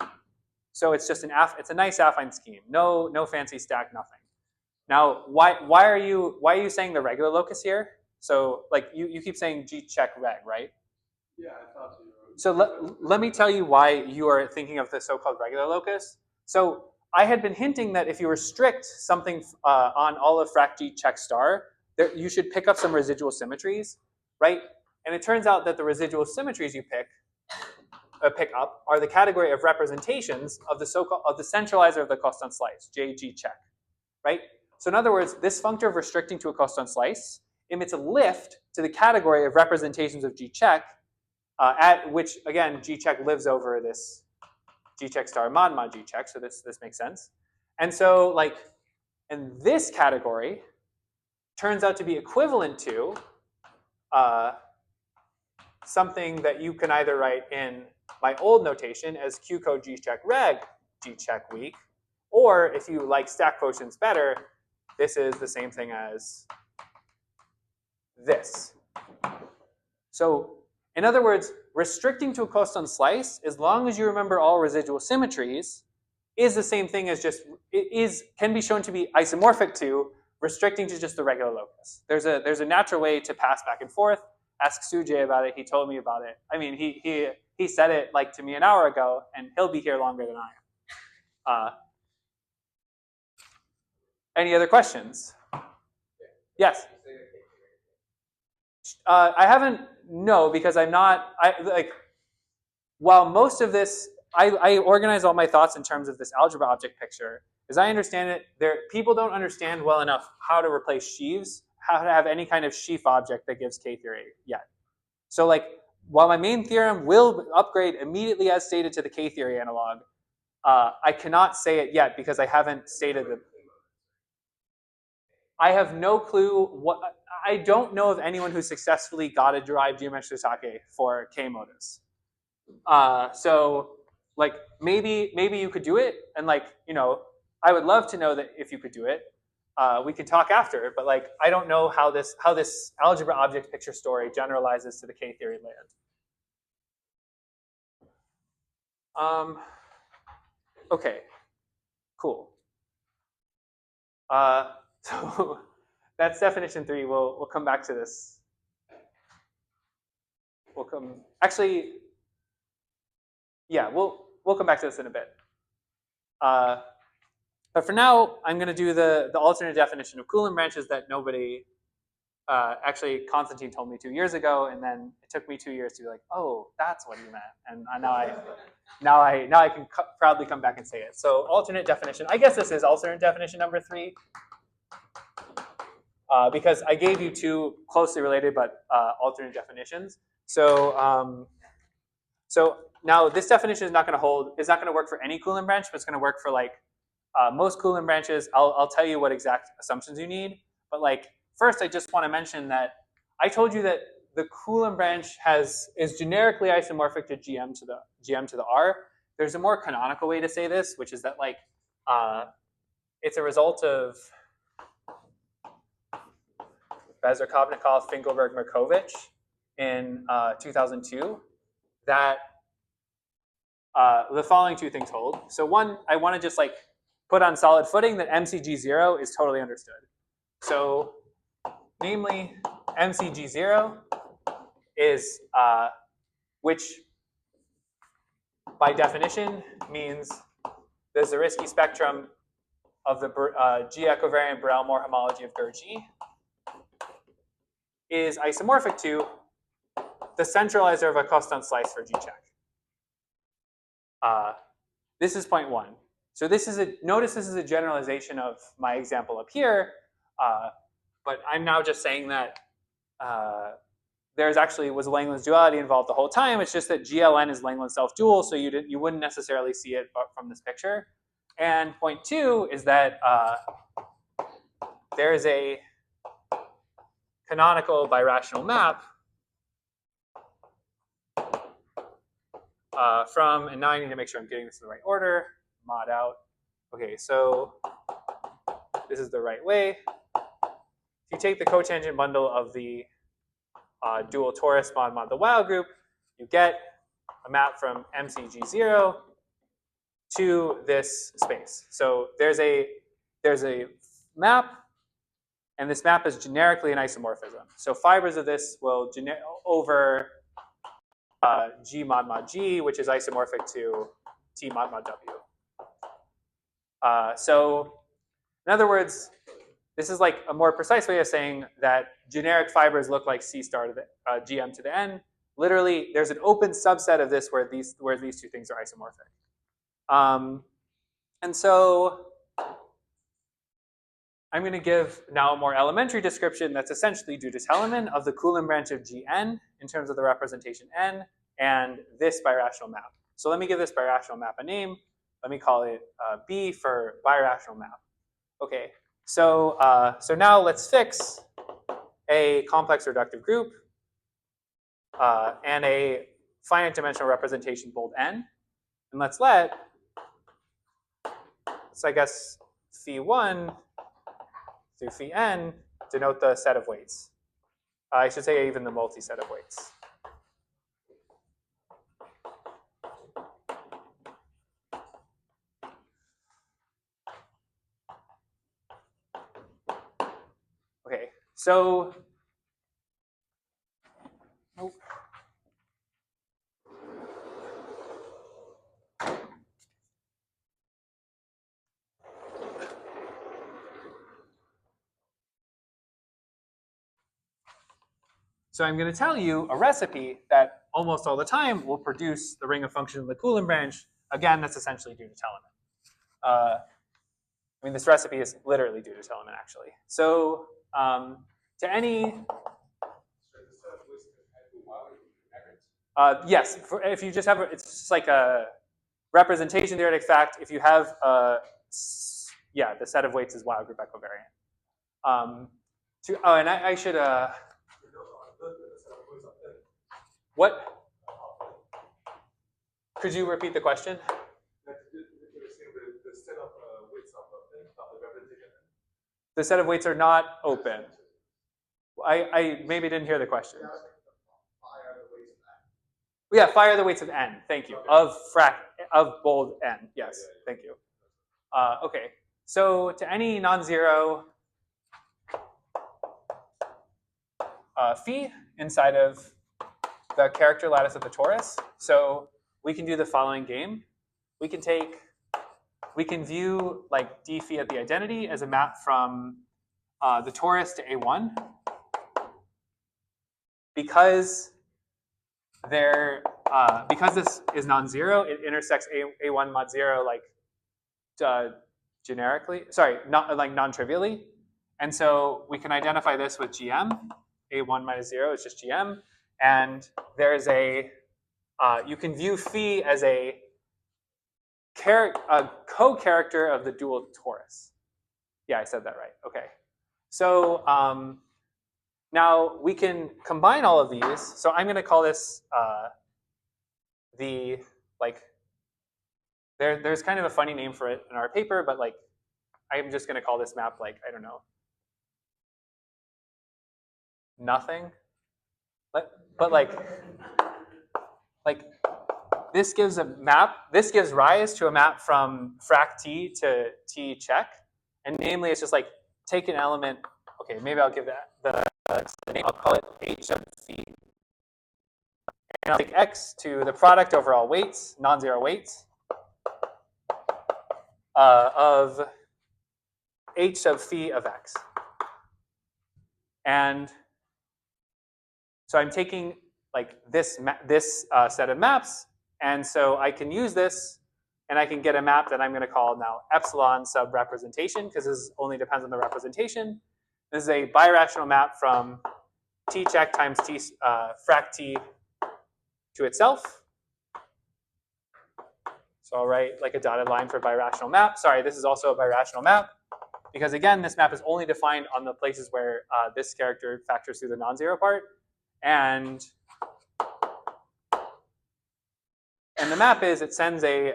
So it's just it's a nice affine scheme. No fancy stack, nothing. Now, why are you saying the regular locus here? So like you keep saying G check reg, right? Yeah, I thought you were. So let me tell you why you are thinking of the so-called regular locus. So I had been hinting that if you restrict something on all of frac G check star, you should pick up some residual symmetries, right? And it turns out that the residual symmetries you pick up are the category of representations of the centralizer of the cosine slice, JG check, right? So in other words, this functor of restricting to a cosine slice emits a lift to the category of representations of G check, at which again G check lives over this G check star mod G check. So this makes sense. And so like, and this category turns out to be equivalent to something that you can either write in my old notation as Q code G check reg G check weak, or if you like stack quotients better, this is the same thing as this. So in other words, restricting to a cosine slice, as long as you remember all residual symmetries, is the same thing as just, can be shown to be isomorphic to restricting to just the regular locus. There's a natural way to pass back and forth. Ask Sujay about it. He told me about it. I mean, he said it like to me an hour ago, and he'll be here longer than I am. Any other questions? Yes. I haven't. No, because I'm not. While most of this, I organize all my thoughts in terms of this algebra object picture. As I understand it, people don't understand well enough how to replace sheaves, how to have any kind of sheaf object that gives K-theory yet. So like, while my main theorem will upgrade immediately as stated to the K-theory analog, I cannot say it yet because I haven't stated the. I have no clue what. I don't know of anyone who successfully got a derived geometric Sake for K modus. So like maybe you could do it, and like I would love to know that if you could do it. We can talk after, but like I don't know how this algebra object picture story generalizes to the K theory land. Okay, cool. So that's definition 3. We'll come back to this. Yeah, we'll come back to this in a bit. But for now, I'm going to do the alternate definition of Coulomb branches that nobody Actually, Constantine told me 2 years ago, and then it took me 2 years to be like, oh, that's what he meant. And now I can proudly come back and say it. So alternate definition. I guess this is alternate definition number 3. Because I gave you 2 closely related but alternate definitions. So so now this definition is not going to hold. It's not going to work for any Coulomb branch, but it's going to work for like most Coulomb branches. I'll tell you what exact assumptions you need. But like first, I just want to mention that I told you that the Coulomb branch is generically isomorphic to GM to the R. There's a more canonical way to say this, which is that like it's a result of Braverman-Finkelberg-Nakajima in 2002 that the following 2 things hold. So one, I want to just like put on solid footing that MCG0 is totally understood. So namely, MCG0 is, which by definition means the Zariski spectrum of the G equivariant Borel-Moore homology of Gur-G is isomorphic to the centralizer of a constant slice for G check. This is point 1. So notice this is a generalization of my example up here, but I'm now just saying that there's actually was Langlands duality involved the whole time. It's just that GLN is Langlands self-dual, so you wouldn't necessarily see it from this picture. And point 2 is that there is a canonical birational map from, and now I need to make sure I'm getting this in the right order, mod out. Okay, so this is the right way. If you take the cotangent bundle of the dual torus mod the Weil group, you get a map from MCG0 to this space. So there's a map, and this map is generically an isomorphism. So fibers of this will over G mod G, which is isomorphic to T mod W. So in other words, this is like a more precise way of saying that generic fibers look like C star to the GM to the N. Literally, there's an open subset of this where these 2 things are isomorphic. And so I'm going to give now a more elementary description that's essentially due to Teleman of the Coulomb branch of Gn in terms of the representation N and this birational map. So let me give this birational map a name. Let me call it B for birational map. Okay, so now let's fix a complex reductive group and a finite dimensional representation bold N. And let's let, I guess, phi1 through phi n denote the set of weights. I should say even the multi-set of weights. Okay, so So I'm going to tell you a recipe that almost all the time will produce the ring of functions in the Coulomb branch. Again, that's essentially due to Teleman. I mean, this recipe is literally due to Teleman, actually. So to any... yes, if you just have, it's just like a representation theoretic fact. If you have, yeah, the set of weights is Weil group equivariant. And I should... What? Could you repeat the question? The set of weights are not open. I maybe didn't hear the question. Yeah, phi are the weights of n. Thank you. Of bold n. Yes, thank you. Okay, so to any non-zero phi inside of the character lattice of the torus. So we can do the following game. We can view like d phi at the identity as a map from the torus to A1. because because this is non-zero, it intersects A1 mod 0 like generically, sorry, not like non-trivially. And so we can identify this with GM. A1 minus 0 is just GM. And there's a, you can view phi as a co-character of the dual torus. Yeah, I said that right. Okay. So now we can combine all of these. So I'm going to call this the, like, there's kind of a funny name for it in our paper, but like, I'm just going to call this map, like, I don't know, nothing. But like this gives a map, this gives rise to a map from frac t to t check. And namely, it's just like, take an element, okay, maybe I'll give that the name, I'll call it h of phi. And I'll take x to the product over all weights, non-zero weights, of h of phi of x. And so I'm taking like this set of maps, and so I can use this, and I can get a map that I'm going to call now epsilon sub representation, because this only depends on the representation. This is a birational map from t check times t frac t to itself. So I'll write like a dotted line for birational map. Sorry, this is also a birational map, because again, this map is only defined on the places where this character factors through the non-zero part. And the map is, it sends a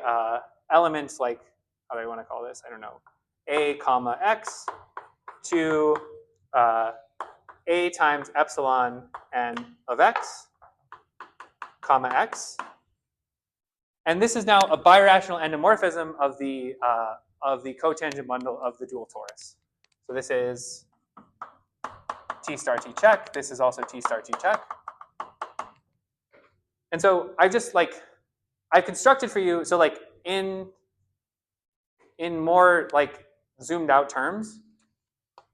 element like, how do I want to call this? I don't know, a comma x to a times epsilon n of x, comma x. And this is now a birational endomorphism of the cotangent bundle of the dual torus. So this is t star t check. This is also t star t check. And so I just like, I constructed for you, so like in more like zoomed out terms,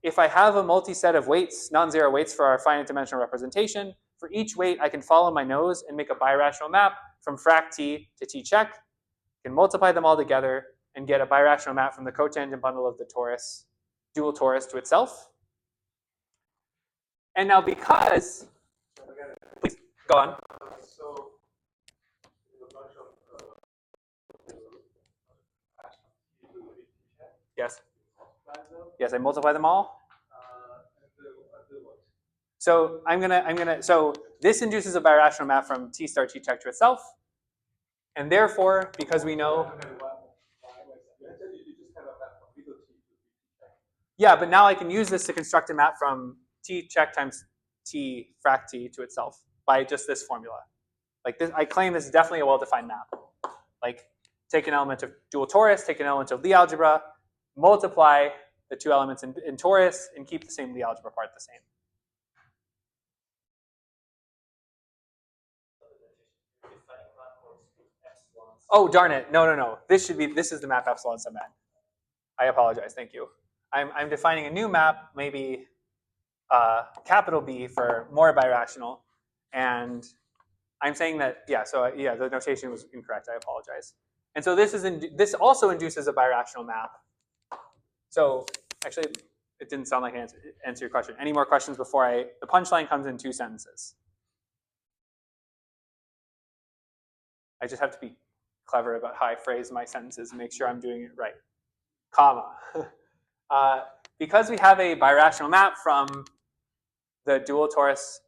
if I have a multi-set of weights, non-zero weights for our finite dimensional representation, for each weight I can follow my nose and make a birational map from frac t to t check, I can multiply them all together and get a birational map from the cotangent bundle of the torus, dual torus to itself. And now because, please go on. So, a bunch of Yes. Yes, I multiply them all. and the what? So so this induces a birational map from t star t check to itself. And therefore, because we know, yeah, but now I can use this to construct a map from t check times t frac t to itself by just this formula. Like this, I claim this is definitely a well-defined map. Like take an element of dual torus, take an element of Lie algebra, multiply the two elements in torus, and keep the same Lie algebra part the same. Oh, darn it. No. This is the map epsilon sub n. I apologize. Thank you. I'm defining a new map, maybe capital B for more birational. And I'm saying that, yeah, so yeah, the notation was incorrect. I apologize. And so this also induces a birational map. So actually, it didn't sound like I answered your question. Any more questions before the punchline comes in 2 sentences. I just have to be clever about how I phrase my sentences and make sure I'm doing it right. Comma. Because we have a birational map from the dual torus,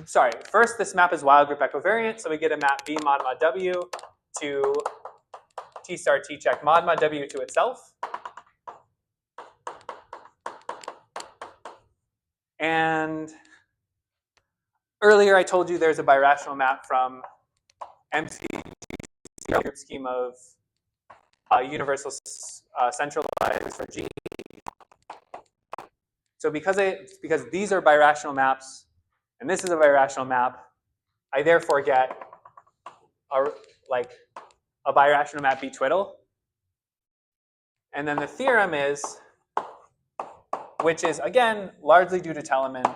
sorry, first this map is wild group equivariant, so we get a map B mod W to T star T check mod W to itself. And earlier I told you there's a birational map from MC group scheme of universal centralized for G. So because these are birational maps, and this is a birational map, I therefore get a birational map B twiddle. And then the theorem is, which is again largely due to Teleman,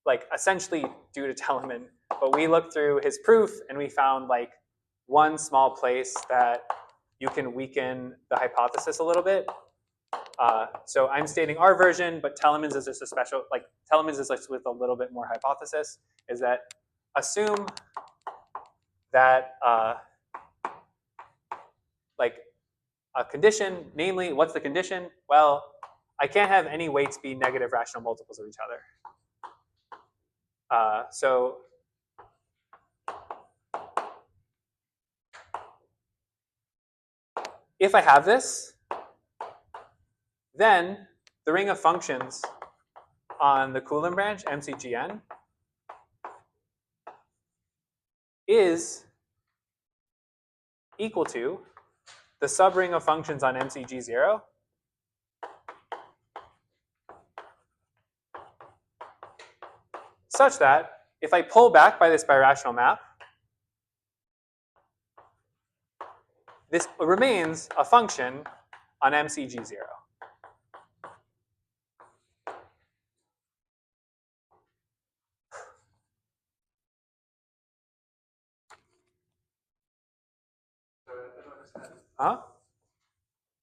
like essentially due to Teleman, but we looked through his proof and we found like one small place that you can weaken the hypothesis a little bit. So I'm stating our version, but Teleman's is just a special, like Teleman's is like with a little bit more hypothesis, is that assume that like a condition, namely, what's the condition? Well, I can't have any weights be negative rational multiples of each other. So if I have this, then the ring of functions on the Coulomb branch, MCGN, is equal to the subring of functions on MCG0 such that if I pull back by this birational map, this remains a function on MCG0. Huh?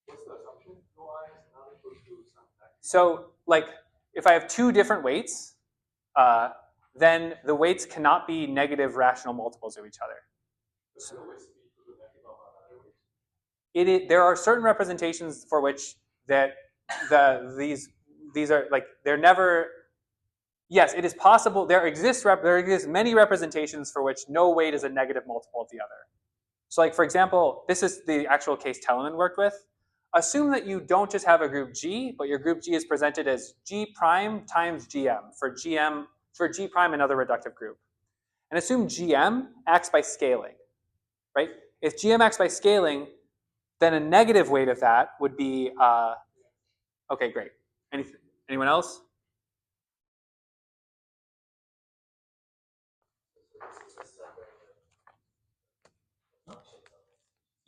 What's the assumption? No I is not equal to something. So, like, if I have two different weights, then the weights cannot be negative rational multiples of each other. There are certain representations for which that these are like they're never. Yes, it is possible. There exist many representations for which no weight is a negative multiple of the other. So, like for example, this is the actual case Teleman worked with. Assume that you don't just have a group G, but your group G is presented as G prime times GM for G prime, another reductive group. And assume GM acts by scaling, right? If GM acts by scaling, then a negative weight of that would be, okay, great. Anyone else?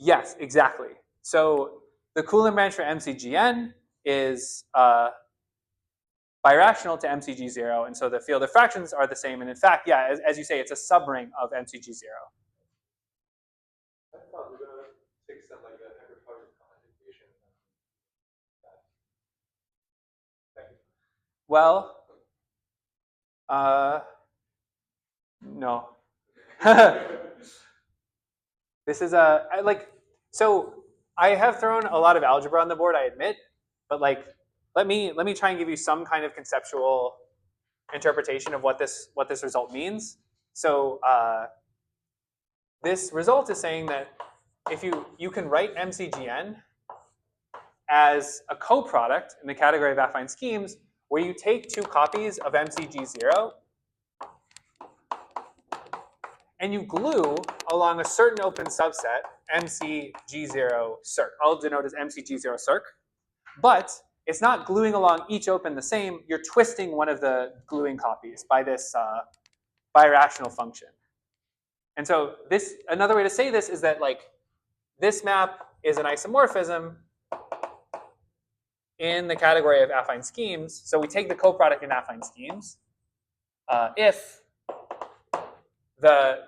Yes, exactly. So the Coulomb branch for MCGN is birational to MCG0, and so the field of fractions are the same. And in fact, yeah, as you say, it's a subring of MCG0. I thought we were going to take some like a hyperparameter conjugation. Well, no. This is so I have thrown a lot of algebra on the board, I admit, but like let me try and give you some kind of conceptual interpretation of what this result means. So this result is saying that if you can write MCGN as a coproduct in the category of affine schemes where you take two copies of MCG0 and you glue along a certain open subset, MCG0 circ. I'll denote as MCG0 circ. But it's not gluing along each open the same. You're twisting one of the gluing copies by this birational function. And so another way to say this is that like this map is an isomorphism in the category of affine schemes. So we take the coproduct in affine schemes if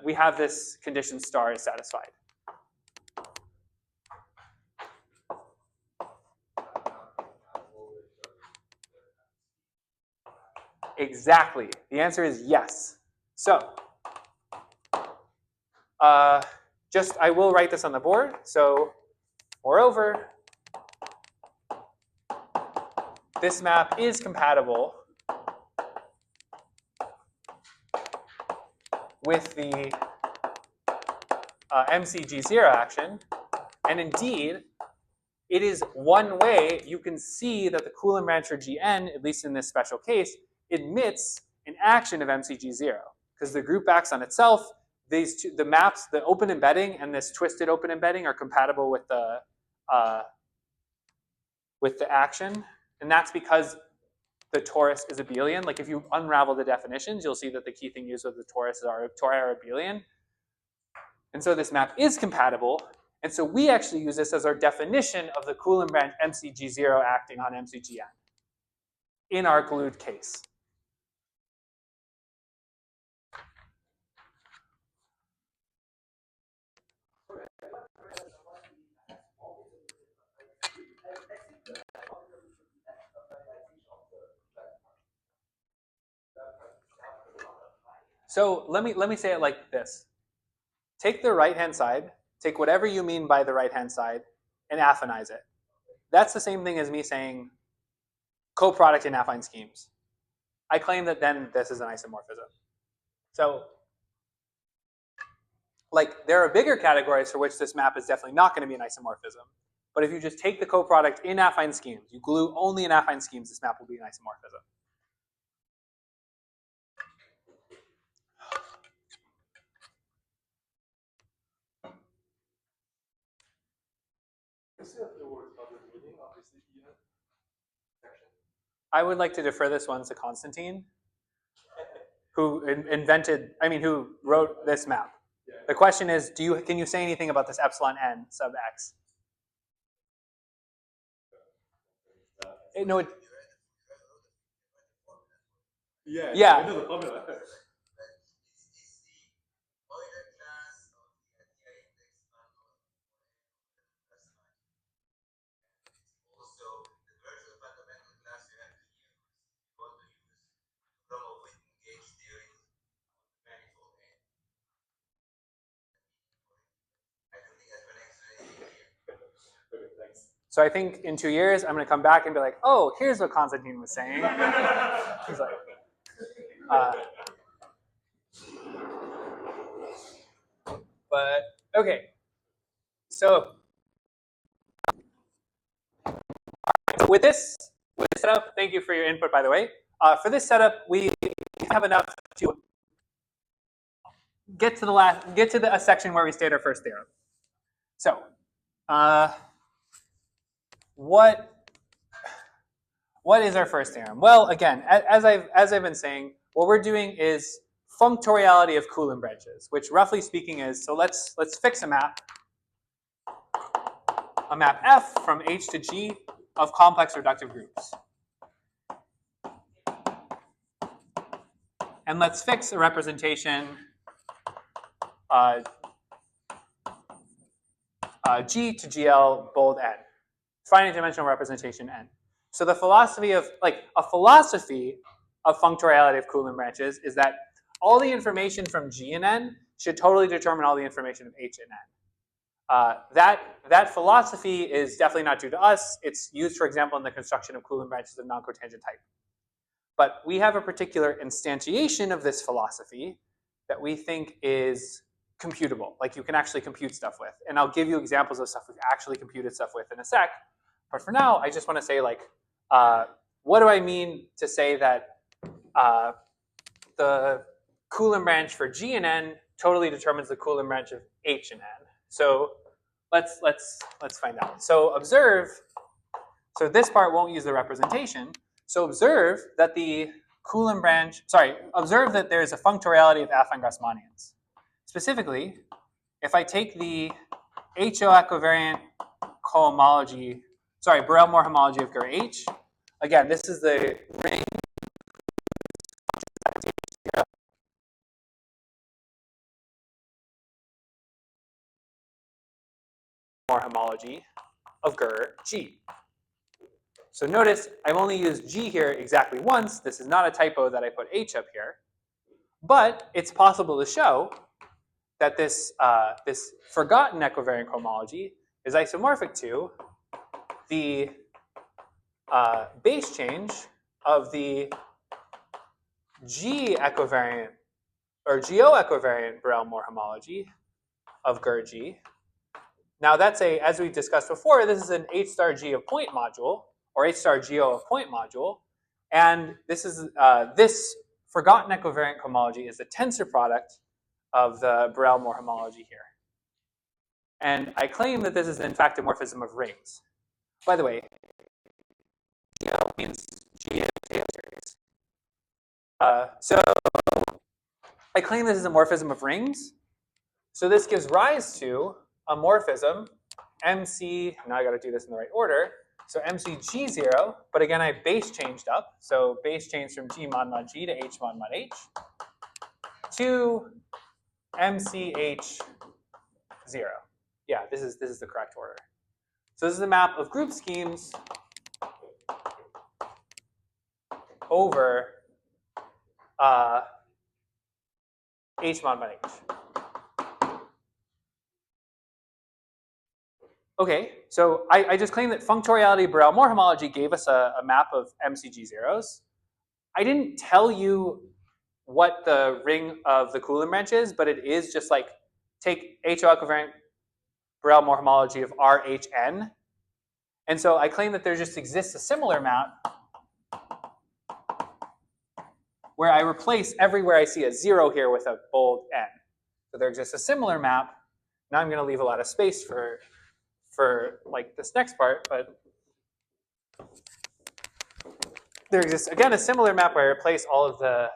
we have this condition star is satisfied. Exactly. The answer is yes. So I will write this on the board. So moreover, this map is compatible with the MCG0 action. And indeed, it is one way you can see that the Coulomb branch for Gn, at least in this special case, admits an action of MCG0 because the group acts on itself. The maps, the open embedding and this twisted open embedding are compatible with the action, and that's because the torus is abelian. Like if you unravel the definitions, you'll see that the key thing used with the torus is tori are abelian, and so this map is compatible. And so we actually use this as our definition of the Coulomb branch MCG0 acting on MCGN in our glued case. So let me say it like this. Take the right-hand side, take whatever you mean by the right-hand side, and affinize it. That's the same thing as me saying coproduct in affine schemes. I claim that then this is an isomorphism. So, like, there are bigger categories for which this map is definitely not going to be an isomorphism. But if you just take the coproduct in affine schemes, you glue only in affine schemes, this map will be an isomorphism. I would like to defer this one to Constantine, who who wrote this map. The question is, can you say anything about this epsilon n sub x? No. Yeah. I know the formula. So I think in 2 years, I'm going to come back and be like, oh, here's what Constantine was saying. He's like, but okay. So with this setup, thank you for your input, by the way. For this setup, we have enough to get to a section where we state our first theorem. So, what is our first theorem? Well, again, as I've been saying, what we're doing is functoriality of Coulomb branches, which roughly speaking is, so let's fix a map F from H to G of complex reductive groups. And let's fix a representation G to GL bold n, finite dimensional representation n. So the philosophy of functoriality of Coulomb branches is that all the information from G and n should totally determine all the information of H and n. That philosophy is definitely not due to us. It's used, for example, in the construction of Coulomb branches of non-cotangent type. But we have a particular instantiation of this philosophy that we think is computable, like you can actually compute stuff with. And I'll give you examples of stuff we've actually computed stuff with in a sec. But for now, I just want to say, like, what do I mean to say that the Coulomb branch for G and n totally determines the Coulomb branch of H and n? So let's find out. So observe. So this part won't use the representation. So observe that the Coulomb branch. Observe that there is a functoriality of affine Grassmannians. Specifically, if I take the HO equivariant cohomology, Borel-Moore homology of Gur H, again, this is the ring Moore homology of Gur G. So notice I've only used G here exactly once. This is not a typo that I put H up here. But it's possible to show that this forgotten equivariant cohomology is isomorphic to the base change of the G equivariant or GO equivariant Borel-Moore homology of Gur G. Now that's as we discussed before, this is an H star G of point module, or H star GO of point module. And this is this forgotten equivariant cohomology is the tensor product of the Borel-Moore homology here. And I claim that this is in fact a morphism of rings. By the way, GO means G is Taylor series. So I claim this is a morphism of rings. So this gives rise to a morphism MC, now I got to do this in the right order. So MC G0, but again I base changed up. So base changed from G mod mod G to H mod mod H to MCH0. Yeah, this is the correct order. So this is a map of group schemes over H mod mod H. Okay, so I just claimed that functoriality Borel-Moore homology gave us a map of MCG zeros. I didn't tell you what the ring of the Coulomb branch is, but it is just like take HO equivariant Borel-Moore homology of RHN. And so I claim that there just exists a similar map where I replace everywhere I see a 0 here with a bold n. So there exists a similar map. Now I'm going to leave a lot of space for like this next part, but there exists, again, a similar map where I replace all of the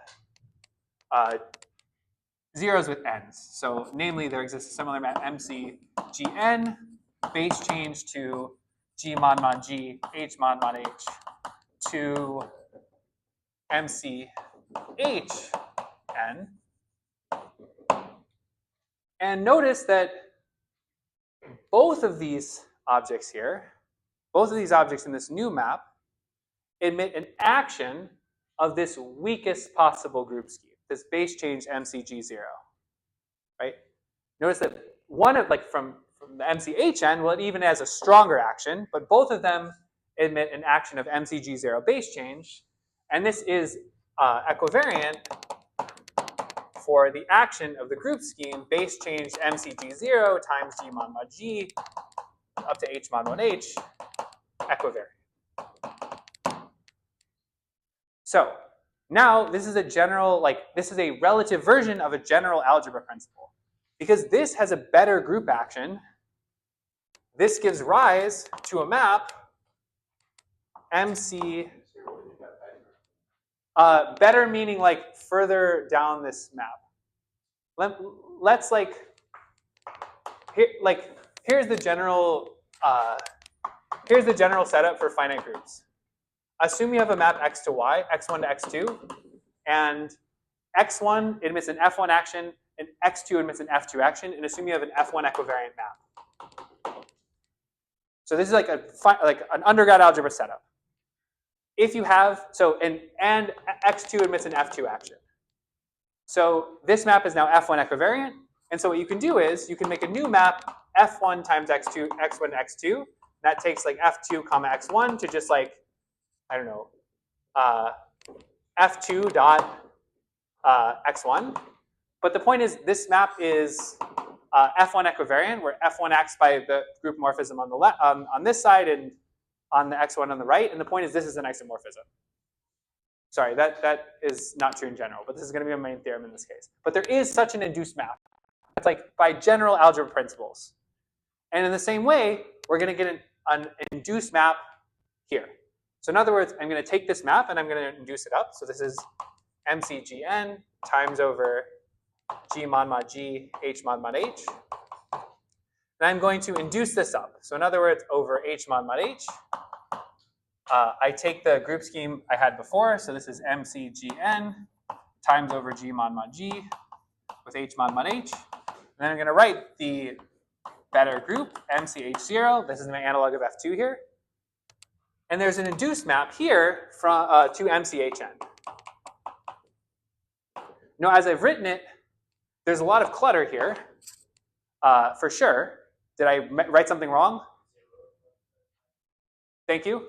zeros with n's. So namely, there exists a similar map MCGN, base change to G mod mod G, H mod mod H, to MCHN. And notice that both of these objects here, both of these objects in this new map, admit an action of this weakest possible group scheme, this base change MCG0, right? Notice that one of, like from the MCHN, well, it even has a stronger action, but both of them admit an action of MCG0 base change, and this is equivariant for the action of the group scheme base change MCG0 times G mod mod G up to H mod mod H, equivariant. So now this is a general, this is a relative version of a general algebra principle. Because this has a better group action, this gives rise to a map MC, better meaning like further down this map. Let's here's the general setup for finite groups. Assume you have a map x to y, x1 to x2, and x1 admits an f1 action, and x2 admits an f2 action, and assume you have an f1 equivariant map. So this is like an undergrad algebra setup. If you have, and x2 admits an f2 action. So this map is now f1 equivariant, and so what you can do is you can make a new map f1 times x2, x1 to x2. That takes like f2 comma x1 to just like, I don't know, f2 dot x1. But the point is this map is f1 equivariant, where f1 acts by the group morphism on the left, on this side, and on the x1 on the right. And the point is this is an isomorphism. Sorry, that is not true in general, but this is going to be a main theorem in this case. But there is such an induced map. It's like by general algebra principles. And in the same way, we're going to get an induced map here. So in other words, I'm going to take this map and I'm going to induce it up. So this is MCGN times over G mod mod G, H mod mod H. And I'm going to induce this up. So in other words, over H mod mod H, I take the group scheme I had before. So this is MCGN times over G mod mod G with H mod mod H. And then I'm going to write the better group, MCH0. This is my analog of F2 here. And there's an induced map here from, to MCHN. Now, as I've written it, there's a lot of clutter here, for sure. Did I write something wrong? Thank you.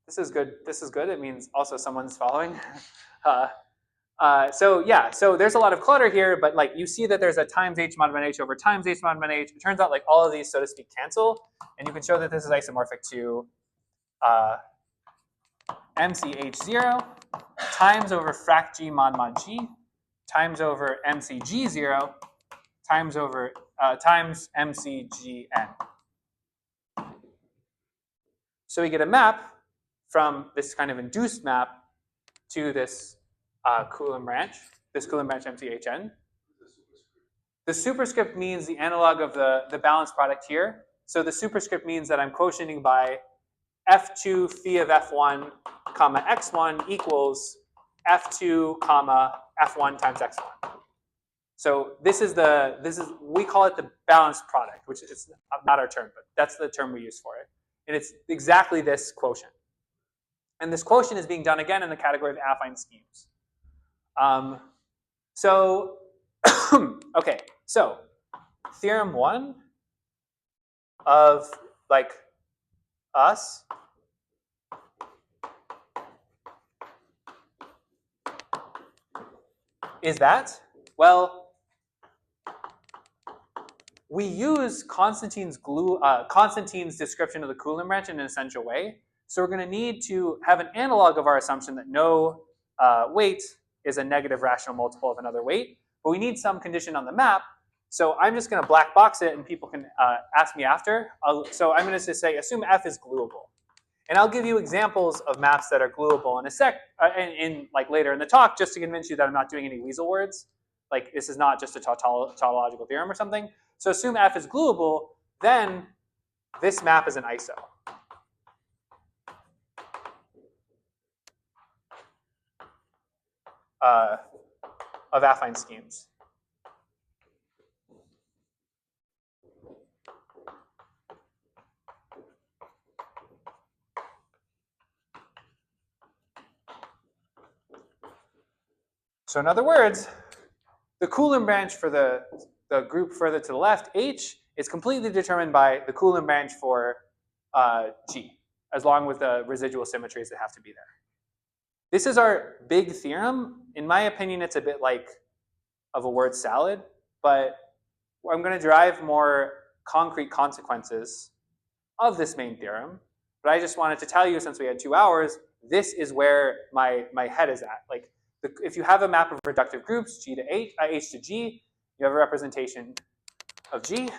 This is good. This is good. It means also someone's following. So yeah, so there's a lot of clutter here, but like you see that there's a times H mod mod H over times H mod mod H. It turns out like all of these, so to speak, cancel, and you can show that this is isomorphic to MCH0 times over frac G mod mod G times over MCG0 times over times MCGN. So we get a map from this kind of induced map to this Coulomb branch, MCHN. The superscript means the analog of the balance product here. So the superscript means that I'm quotienting by F2 phi of F1 comma X1 equals F2 comma F1 times X1. So we call it the balanced product, which is not our term, but that's the term we use for it. And it's exactly this quotient. And this quotient is being done again in the category of affine schemes. So Okay, so theorem 1 of like us is that, well, we use Constantine's description of the Coulomb branch in an essential way. So we're going to need to have an analog of our assumption that no weight is a negative rational multiple of another weight. But we need some condition on the map. So I'm just going to black box it, and people can ask me after. So I'm going to say assume F is gluable. And I'll give you examples of maps that are gluable in a sec, like later in the talk, just to convince you that I'm not doing any weasel words. Like this is not just a tautological theorem or something. So assume F is gluable, then this map is an iso of affine schemes. So in other words, the Coulomb branch for the group further to the left, H, is completely determined by the Coulomb branch for G, as long with the residual symmetries that have to be there. This is our big theorem. In my opinion, it's a bit like of a word salad, but I'm going to derive more concrete consequences of this main theorem. But I just wanted to tell you, since we had 2 hours, this is where my head is at. Like, if you have a map of reductive groups, G to H, H to G, you have a representation of G.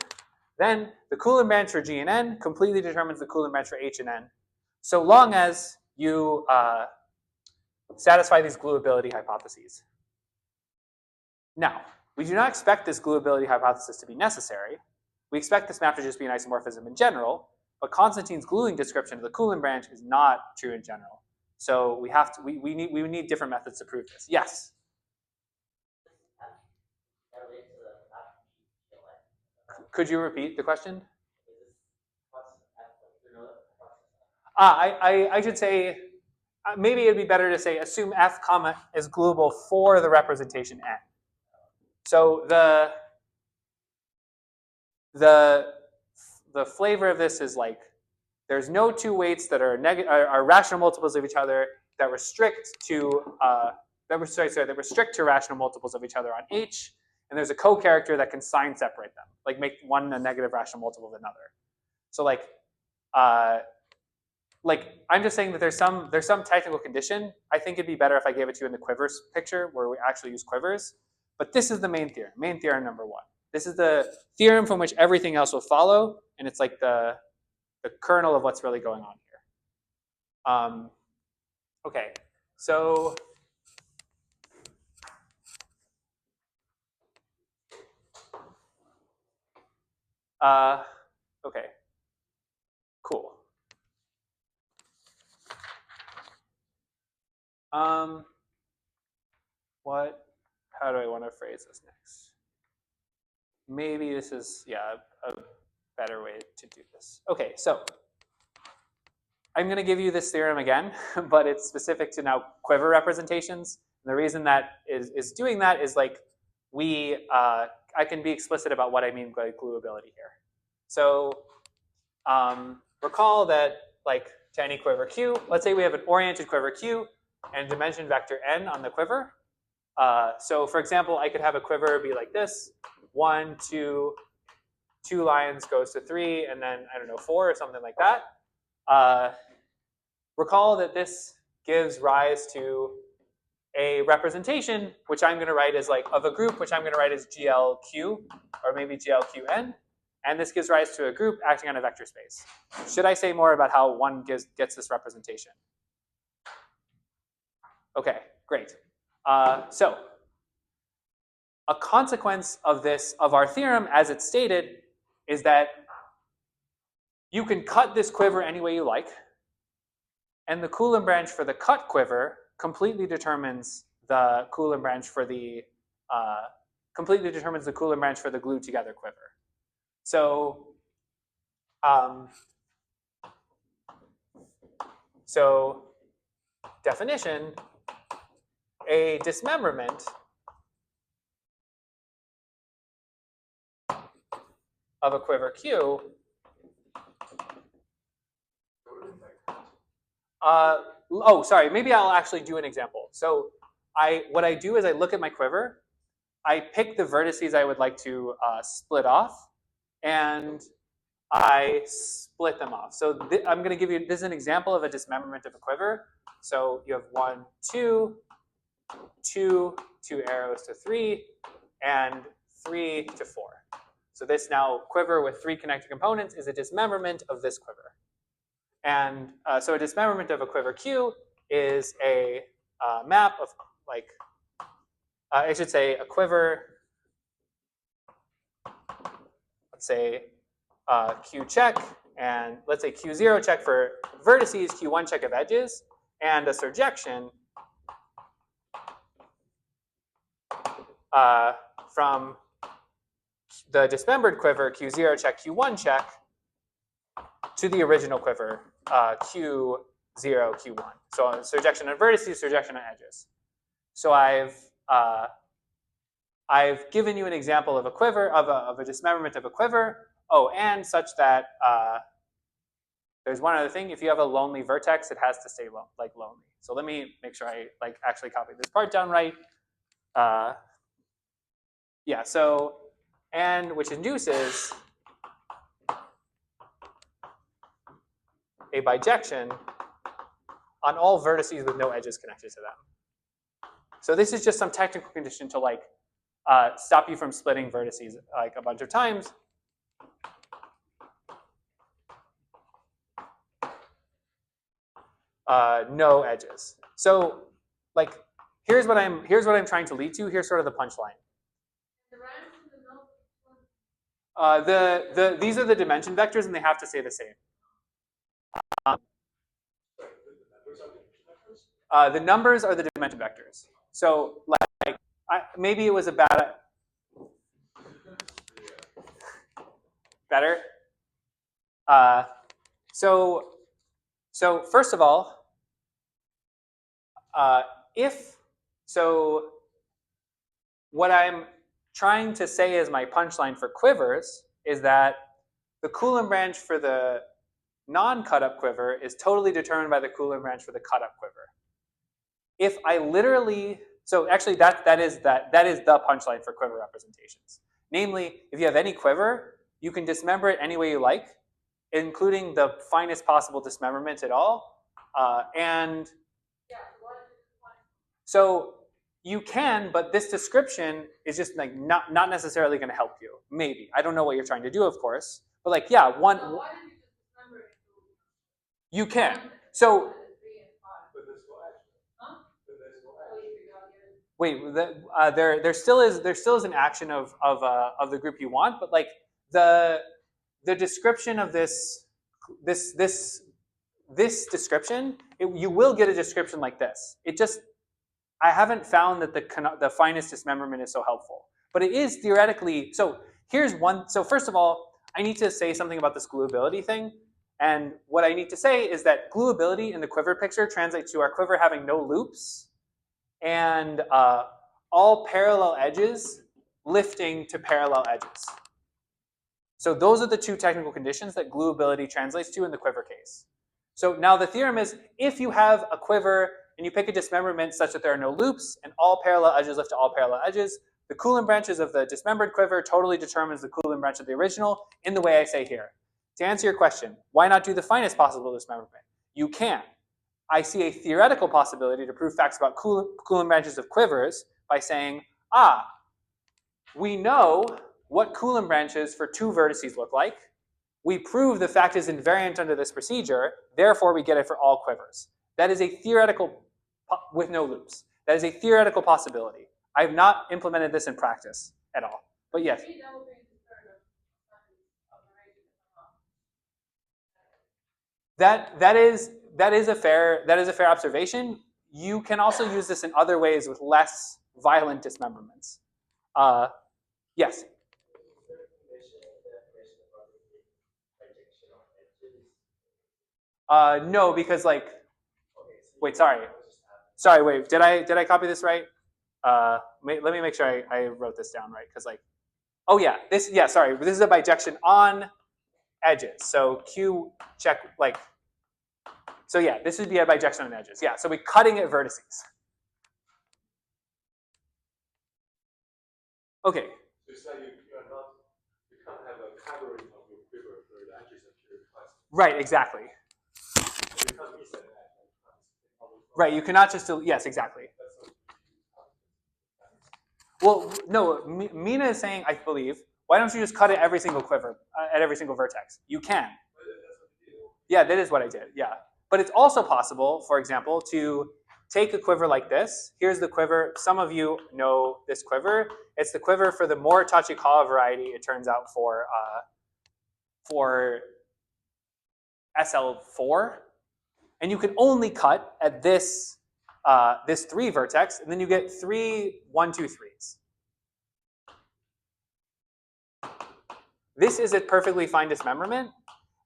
Then the Coulomb branch for G and N completely determines the Coulomb branch for H and N, so long as you satisfy these gluability hypotheses. Now, we do not expect this gluability hypothesis to be necessary. We expect this map to just be an isomorphism in general, but Constantine's gluing description of the Coulomb branch is not true in general. So we have to we need different methods to prove this. Yes. Could you repeat the question? I should say maybe it'd be better to say assume F comma is gluable for the representation N. So the flavor of this is like there's no two weights that are rational multiples of each other that restrict to that restrict to rational multiples of each other on H, and there's a co-character that can sign separate them, like make one a negative rational multiple of another. So like I'm just saying that there's some technical condition. I think it'd be better if I gave it to you in the quivers picture where we actually use quivers. But this is the main theorem number 1. This is the theorem from which everything else will follow, and it's like the kernel of what's really going on here. Okay, so okay, cool. How do I want to phrase this next? Maybe this is, yeah, a better way to do this. Okay, so I'm going to give you this theorem again, but it's specific to now quiver representations. And the reason that is doing that is like I can be explicit about what I mean by gluability here. So recall that like to any quiver Q, let's say we have an oriented quiver Q and dimension vector n on the quiver. So for example, I could have a quiver be like this: 1, 2, 2 lines goes to 3, and then I don't know 4 or something like that. Recall that this gives rise to a representation, which I'm going to write as like of a group, which I'm going to write as GLQ or maybe GLQN, and this gives rise to a group acting on a vector space. Should I say more about how one gets this representation? Okay, great. So a consequence of this, of our theorem as it's stated, is that you can cut this quiver any way you like, and the Coulomb branch for the cut quiver completely determines the Coulomb branch for the glued together quiver. So definition: a dismemberment of a quiver Q. Oh, sorry. Maybe I'll actually do an example. So what I do is I look at my quiver. I pick the vertices I would like to split off, and I split them off. So I'm going to give you, this is an example of a dismemberment of a quiver. So you have 1, 2, 2, 2 arrows to 3, and 3 to 4. So this now quiver with 3 connected components is a dismemberment of this quiver. And so a dismemberment of a quiver Q is a map of, like, I should say a quiver, let's say Q check, and let's say Q0 check for vertices, Q1 check of edges, and a surjection from the dismembered quiver, Q0 check, Q1 check, to the original quiver, Q0, Q1. So surjection on vertices, surjection on edges. So I've given you an example of a quiver, of a dismemberment of a quiver. Oh, and such that there's one other thing. If you have a lonely vertex, it has to stay lonely. So let me make sure I actually copy this part down right. Yeah. So and which induces a bijection on all vertices with no edges connected to them. So this is just some technical condition to stop you from splitting vertices like a bunch of times. No edges. So here's what I'm trying to lead to. Here's sort of the punchline. These are the dimension vectors, and they have to stay the same. The numbers are the dimension vectors. So maybe it was a bad. Better. So first of all, what I'm trying to say as my punchline for quivers is that the Coulomb branch for the non-cut-up quiver is totally determined by the Coulomb branch for the cut-up quiver. If I literally, so actually that is the punchline for quiver representations. Namely, if you have any quiver, you can dismember it any way you like, including the finest possible dismemberment at all. And so you can, but this description is just not necessarily going to help you. Maybe. I don't know what you're trying to do, of course. But one. So why did you just dismember it? You can. So. Wait, there still is an action of the group you want, but the description of this description, you will get a description like this. I haven't found that the finest dismemberment is so helpful, but it is theoretically. So here's one. So first of all, I need to say something about this gluability thing, and what I need to say is that gluability in the quiver picture translates to our quiver having no loops and all parallel edges lifting to parallel edges. So those are the two technical conditions that gluability translates to in the quiver case. So now the theorem is, if you have a quiver and you pick a dismemberment such that there are no loops and all parallel edges lift to all parallel edges, the Coulomb branches of the dismembered quiver totally determines the Coulomb branch of the original in the way I say here. To answer your question, why not do the finest possible dismemberment? You can. I see a theoretical possibility to prove facts about Coulomb branches of quivers by saying, we know what Coulomb branches for two vertices look like. We prove the fact is invariant under this procedure, therefore we get it for all quivers. That is a theoretical, with no loops. That is a theoretical possibility. I have not implemented this in practice at all. But yes. That is a fair observation. You can also use this in other ways with less violent dismemberments. Yes. No, because wait, sorry, wait, did I copy this right? Let me make sure I wrote this down right, because Oh yeah, sorry, this is a bijection on edges. So Q check like, so yeah, this would be a bijection on edges. Yeah, so we're cutting at vertices. Okay. So it's like you can't have a covering of your quiver where the edges are pure constant. Right, exactly. You can't miss an edge. Right, you cannot just, yes, exactly. Well, no, Mina is saying, I believe, why don't you just cut at every single quiver, at every single vertex? You can. Yeah, that is what I did, yeah. But it's also possible, for example, to take a quiver like this. Here's the quiver. Some of you know this quiver. It's the quiver for the more Tachikawa variety, it turns out, for SL4. And you can only cut at this, this 3 vertex, and then you get 3 1, 2, 3s. This is a perfectly fine dismemberment.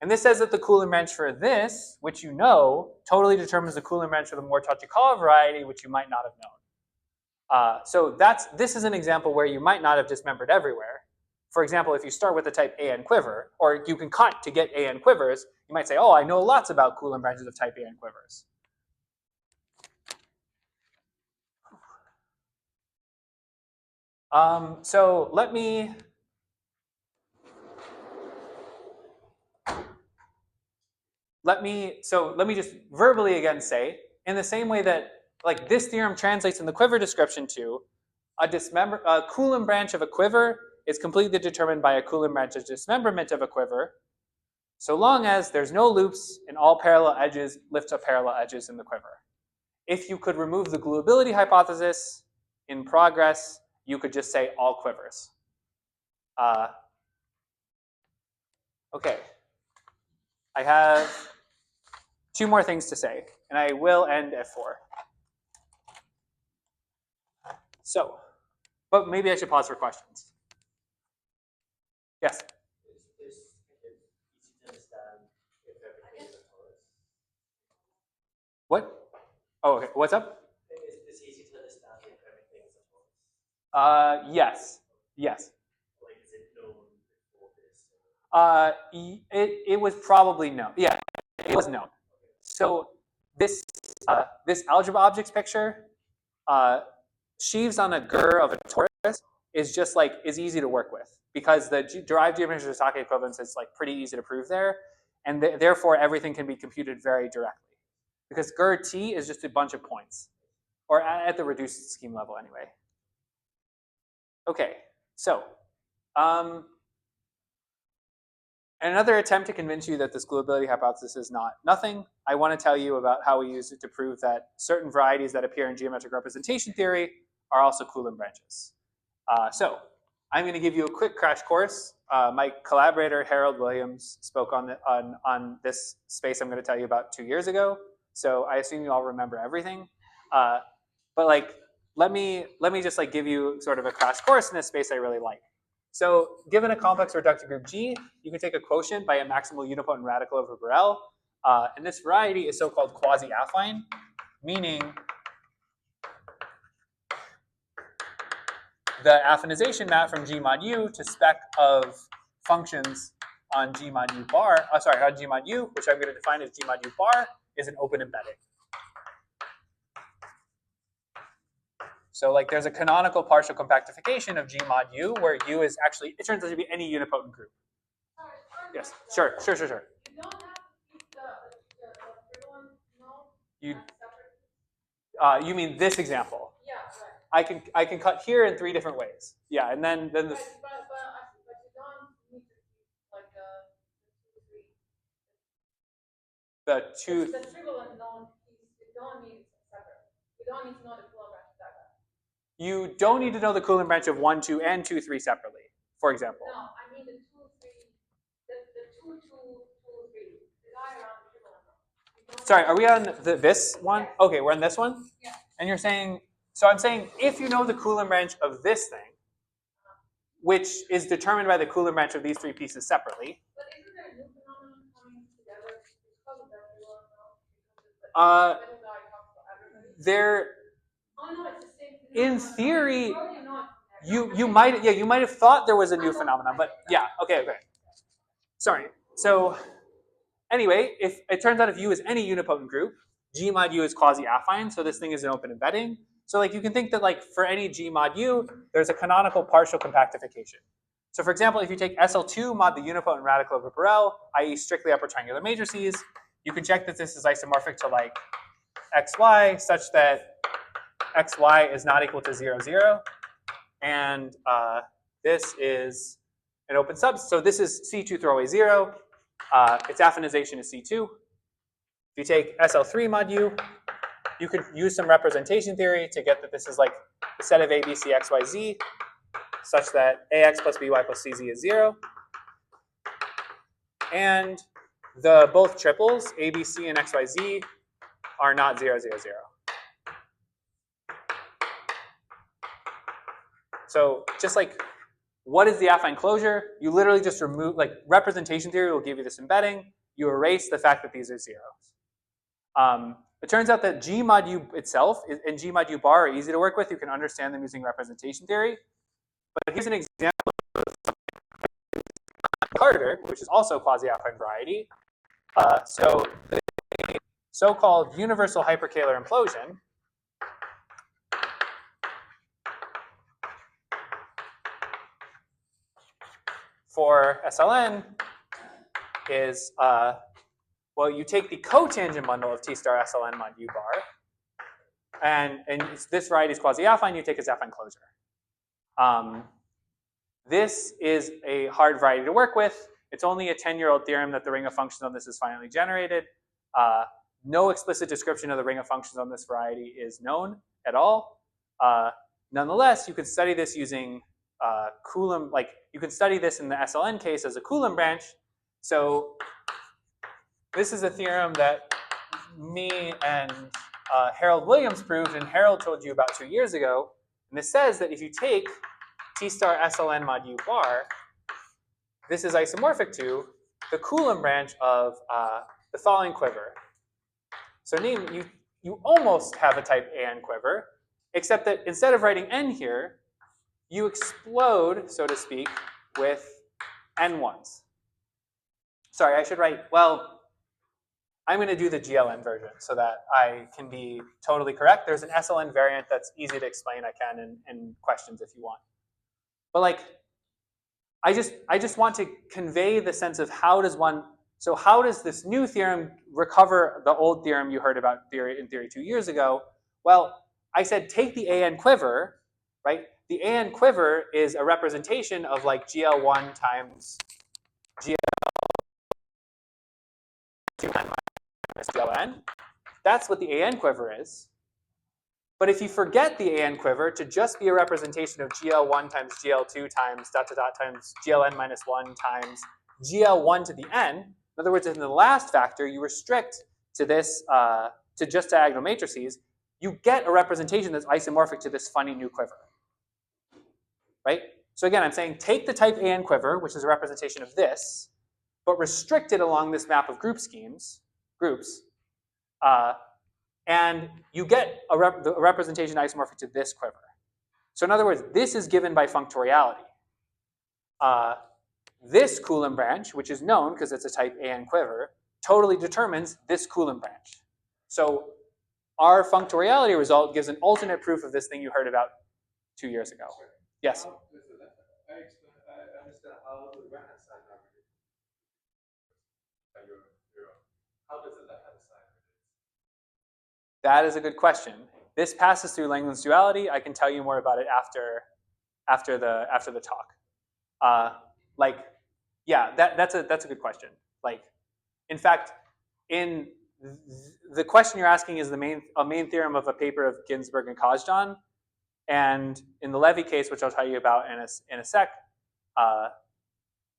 And this says that the Coulomb wrench for this, which you know, totally determines the Coulomb wrench for the more Tachikawa variety, which you might not have known. So this is an example where you might not have dismembered everywhere. For example, if you start with the type AN quiver, or you can cut to get AN quivers, you might say, oh, I know lots about Coulomb wrenches of type AN quivers. So let me just verbally again say, in the same way that like this theorem translates in the quiver description to a Coulomb branch of a quiver is completely determined by a Coulomb branch of dismemberment of a quiver, so long as there's no loops and all parallel edges lift up parallel edges in the quiver. If you could remove the gluability hypothesis in progress, you could just say all quivers. Okay. I have 2 more things to say, and I will end at 4. So, but maybe I should pause for questions. Yes? Is this easy to understand if everything is a torus? What? Oh, okay. What's up? Is this easy to understand if everything is a torus? Yes. Yes. Like, is it known before this? It was probably known. Yeah, it was known. So this this algebra objects picture, sheaves on a GUR of a torus is easy to work with because the derived geometry of Sake equivalence is like pretty easy to prove there, and therefore everything can be computed very directly because GUR T is just a bunch of points, or at the reduced scheme level anyway. Okay, so another attempt to convince you that this gluability hypothesis is not nothing, I want to tell you about how we use it to prove that certain varieties that appear in geometric representation theory are also Coulomb branches. So I'm going to give you a quick crash course. My collaborator, Harold Williams, spoke on this space I'm going to tell you about 2 years ago. So I assume you all remember everything. But like, let me just like give you sort of a crash course in a space I really like. So given a complex reductive group G, you can take a quotient by a maximal unipotent radical over Borel. And this variety is so-called quasi-affine, meaning the affinization map from G mod U to spec of functions on G mod U bar, on G mod U, which I'm going to define as G mod U bar, is an open embedding. So like there's a canonical partial compactification of G mod U where U is actually, it turns out to be any unipotent group. Yes, sure. You don't have to keep the triple node. You mean this example? Yeah, right. I can cut here in 3 different ways. Yeah, and then the But you don't need to keep like the 2. The triple node piece, you don't need separate. You don't need to know the Coulomb branch separate. You don't need to know the Coulomb branch of 1, 2, and 2, 3 separately, for example. No, I mean the 2, 3, the 2, 2, 2, 3. The guy around the triple node. Sorry, are we on this one? Yes. Okay, we're on this one? Yeah. And you're saying, so I'm saying if you know the Coulomb branch of this thing, which is determined by the Coulomb branch of these 3 pieces separately. But isn't there a new phenomenon coming together because of that triple node? Because the middle guy talks to everybody? There, Oh no, it's the same. in theory, you might have thought there was a new phenomenon, but yeah, okay. Sorry. So anyway, if it turns out if U is any unipotent group, G mod U is quasi-affine, so this thing is an open embedding. So like you can think that like for any G mod U, there's a canonical partial compactification. So for example, if you take SL2 mod the unipotent radical over Borel, i.e. strictly upper triangular matrices, you can check that this is isomorphic to like xy such that xy is not equal to 0, 0. And this is an open sub. So this is C2 throw away 0. Its affinization is C2. If you take SL3 mod U, you could use some representation theory to get that this is like the set of A, B, C, X, Y, Z, such that AX plus BY plus CZ is 0. And the both triples, A, B, C, and X, Y, Z, are not 0, 0, 0. So just like, what is the affine closure? You literally just remove, like representation theory will give you this embedding. You erase the fact that these are zeros. It turns out that G mod U itself and G mod U bar are easy to work with. You can understand them using representation theory. But here's an example of Carter, which is also quasi-affine variety. So the so-called universal hyperkähler implosion for SLN is, well, you take the cotangent bundle of T star SLN mod U bar, and this variety is quasi-affine, you take its affine closure. This is a hard variety to work with. It's only a 10-year-old theorem that the ring of functions on this is finitely generated. No explicit description of the ring of functions on this variety is known at all. Nonetheless, you could study this using Coulomb, like you could study this in the SLN case as a Coulomb branch. So this is a theorem that me and Harold Williams proved, and Harold told you about 2 years ago. And this says that if you take T star SLN mod U bar, this is isomorphic to the Coulomb branch of the following quiver. So you almost have a type AN quiver, except that instead of writing N here, you explode, so to speak, with N1s. Sorry, I should write, well, I'm going to do the GLN version so that I can be totally correct. There's an SLN variant that's easy to explain. I can in questions if you want. But like, I just want to convey the sense of how does this new theorem recover the old theorem you heard about in theory 2 years ago? Well, I said take the AN quiver, right? The AN quiver is a representation of like GL1 times GL2 minus GLN. That's what the AN quiver is. But if you forget the AN quiver to just be a representation of GL1 times GL2 times ... times GLN minus 1 times GL1 to the n, in other words, in the last factor, you restrict to this, to just diagonal matrices, you get a representation that's isomorphic to this funny new quiver. Right? So again, I'm saying take the type AN quiver, which is a representation of this, but restrict it along this map of groups, and you get a representation isomorphic to this quiver. So in other words, this is given by functoriality. This Coulomb branch, which is known because it's a type AN quiver, totally determines this Coulomb branch. So our functoriality result gives an alternate proof of this thing you heard about 2 years ago. Yes? I understand how the right-hand side navigate. How does the left-hand side navigate? That is a good question. This passes through Langlands duality. I can tell you more about it after the talk. That's a good question. Like, in fact, in the question you're asking is a main theorem of a paper of Ginzburg and Kazjan, and in the Levy case, which I'll tell you about in a sec,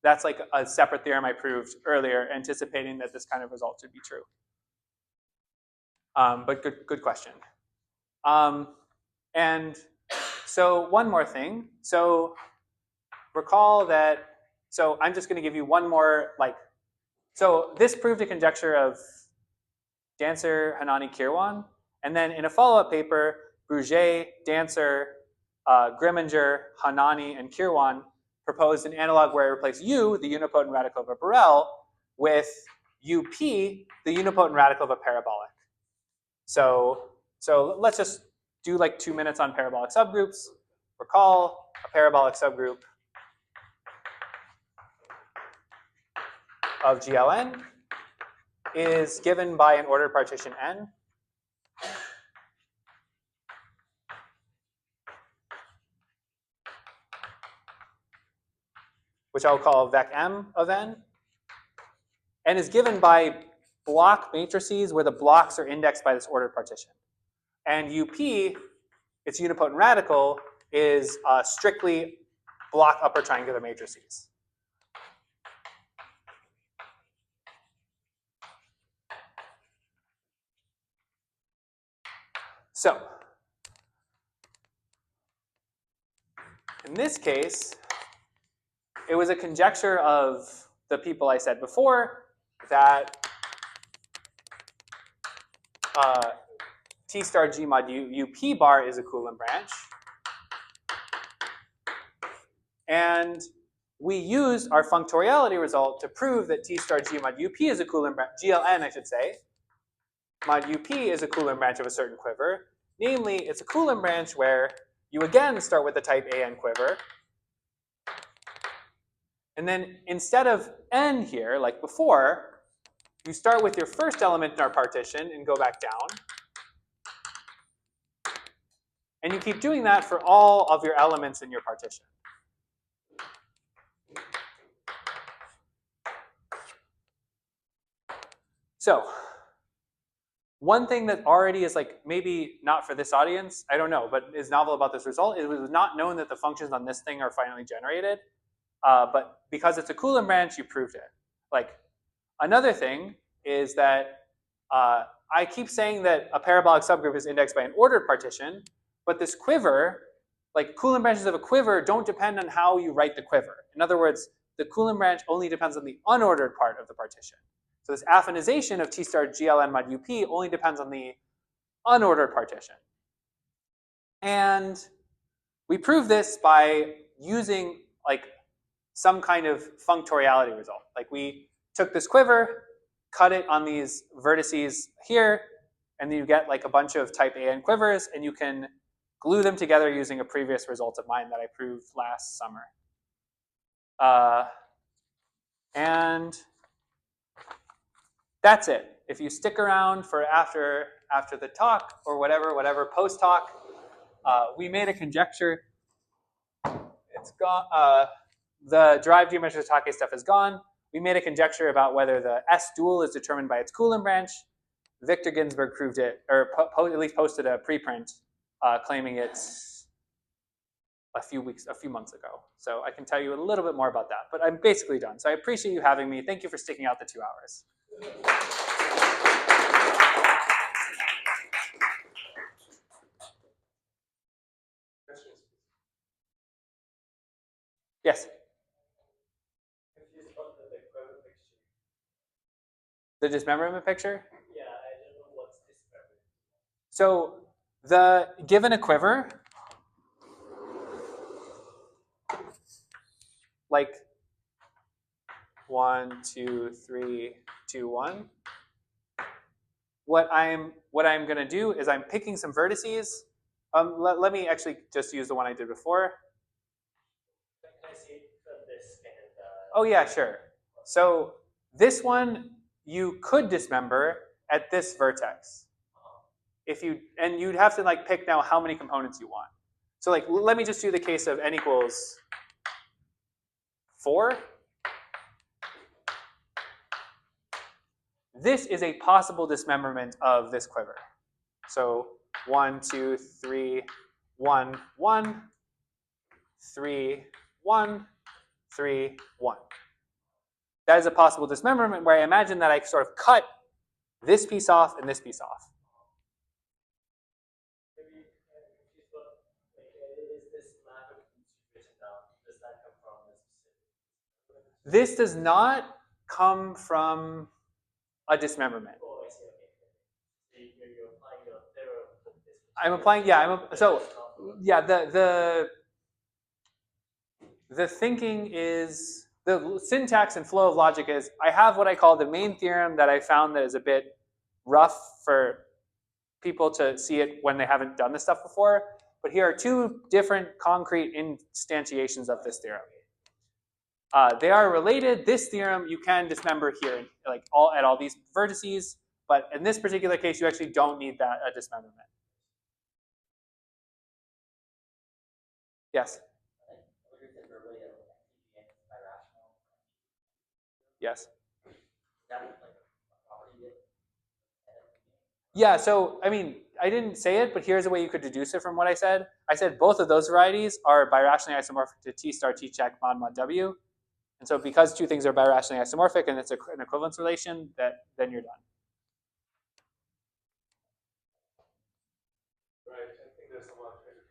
that's like a separate theorem I proved earlier, anticipating that this kind of result should be true. But good question. And so one more thing. So recall that. So I'm just going to give you one more So this proved a conjecture of Dancer, Hanani, Kirwan, and then in a follow-up paper, Bouget, Dancer, Grimminger, Hanani, and Kirwan proposed an analog where I replace U, the unipotent radical of a Borel, with UP, the unipotent radical of a parabolic. So let's just do like 2 minutes on parabolic subgroups. Recall a parabolic subgroup of GLN is given by an ordered partition N. Which I'll call vec M of N, and is given by block matrices where the blocks are indexed by this ordered partition. And UP, its unipotent radical, is strictly block upper triangular matrices. So, in this case, it was a conjecture of the people I said before that T star G mod UP bar is a Coulomb branch. And we used our functoriality result to prove that T star G mod UP is a Coulomb branch, GLN I should say, mod UP is a Coulomb branch of a certain quiver. Namely, it's a Coulomb branch where you again start with the type AN quiver. And then instead of N here, like before, you start with your first element in our partition and go back down. And you keep doing that for all of your elements in your partition. So, one thing that already is like maybe not for this audience, I don't know, but is novel about this result, it was not known that the functions on this thing are finally generated. But because it's a Coulomb branch, you proved it. Like another thing is that I keep saying that a parabolic subgroup is indexed by an ordered partition, but this quiver, like Coulomb branches of a quiver, don't depend on how you write the quiver. In other words, the Coulomb branch only depends on the unordered part of the partition. So this affinization of T star GLN mod UP only depends on the unordered partition. And we prove this by using like some kind of functoriality result. Like we took this quiver, cut it on these vertices here, and then you get like a bunch of type AN quivers, and you can glue them together using a previous result of mine that I proved last summer. And that's it. If you stick around for after the talk or whatever post talk, we made a conjecture. It's gone. The derived geometric Take stuff is gone. We made a conjecture about whether the S dual is determined by its Coulomb branch. Victor Ginzburg proved it, or at least posted a preprint claiming it a few months ago. So I can tell you a little bit more about that, but I'm basically done. So I appreciate you having me. Thank you for sticking out the 2 hours. Yes? The dismemberment picture? Yeah, I don't know what's dismemberment. So given a quiver, like 1, 2, 3, 2, 1. What I'm going to do is I'm picking some vertices. Let me actually just use the one I did before. Can I see it from this kind of? Oh yeah, sure. So this one you could dismember at this vertex. And you'd have to like pick now how many components you want. So like let me just do the case of n equals 4. This is a possible dismemberment of this quiver. So 1, 2, 3, 1, 1, 3, 1, 3, 1. That is a possible dismemberment where I imagine that I sort of cut this piece off and this piece off. Maybe is this map of written down? Does that come from a specific? This does not come from a dismemberment. Oh, I see. Okay. So you're applying your theorem. I'm applying. Yeah. So yeah, the thinking is, the syntax and flow of logic is, I have what I call the main theorem that I found that is a bit rough for people to see it when they haven't done this stuff before. But here are two different concrete instantiations of this theorem. They are related. This theorem you can dismember here, like at all these vertices. But in this particular case, you actually don't need that dismemberment. Yes. Yes. Yeah, so, I mean, I didn't say it, but here's a way you could deduce it from what I said. I said both of those varieties are birationally isomorphic to T star T check mod mod W. And so because two things are birationally isomorphic and it's an equivalence relation, then you're done. Right, I think there's someone trying to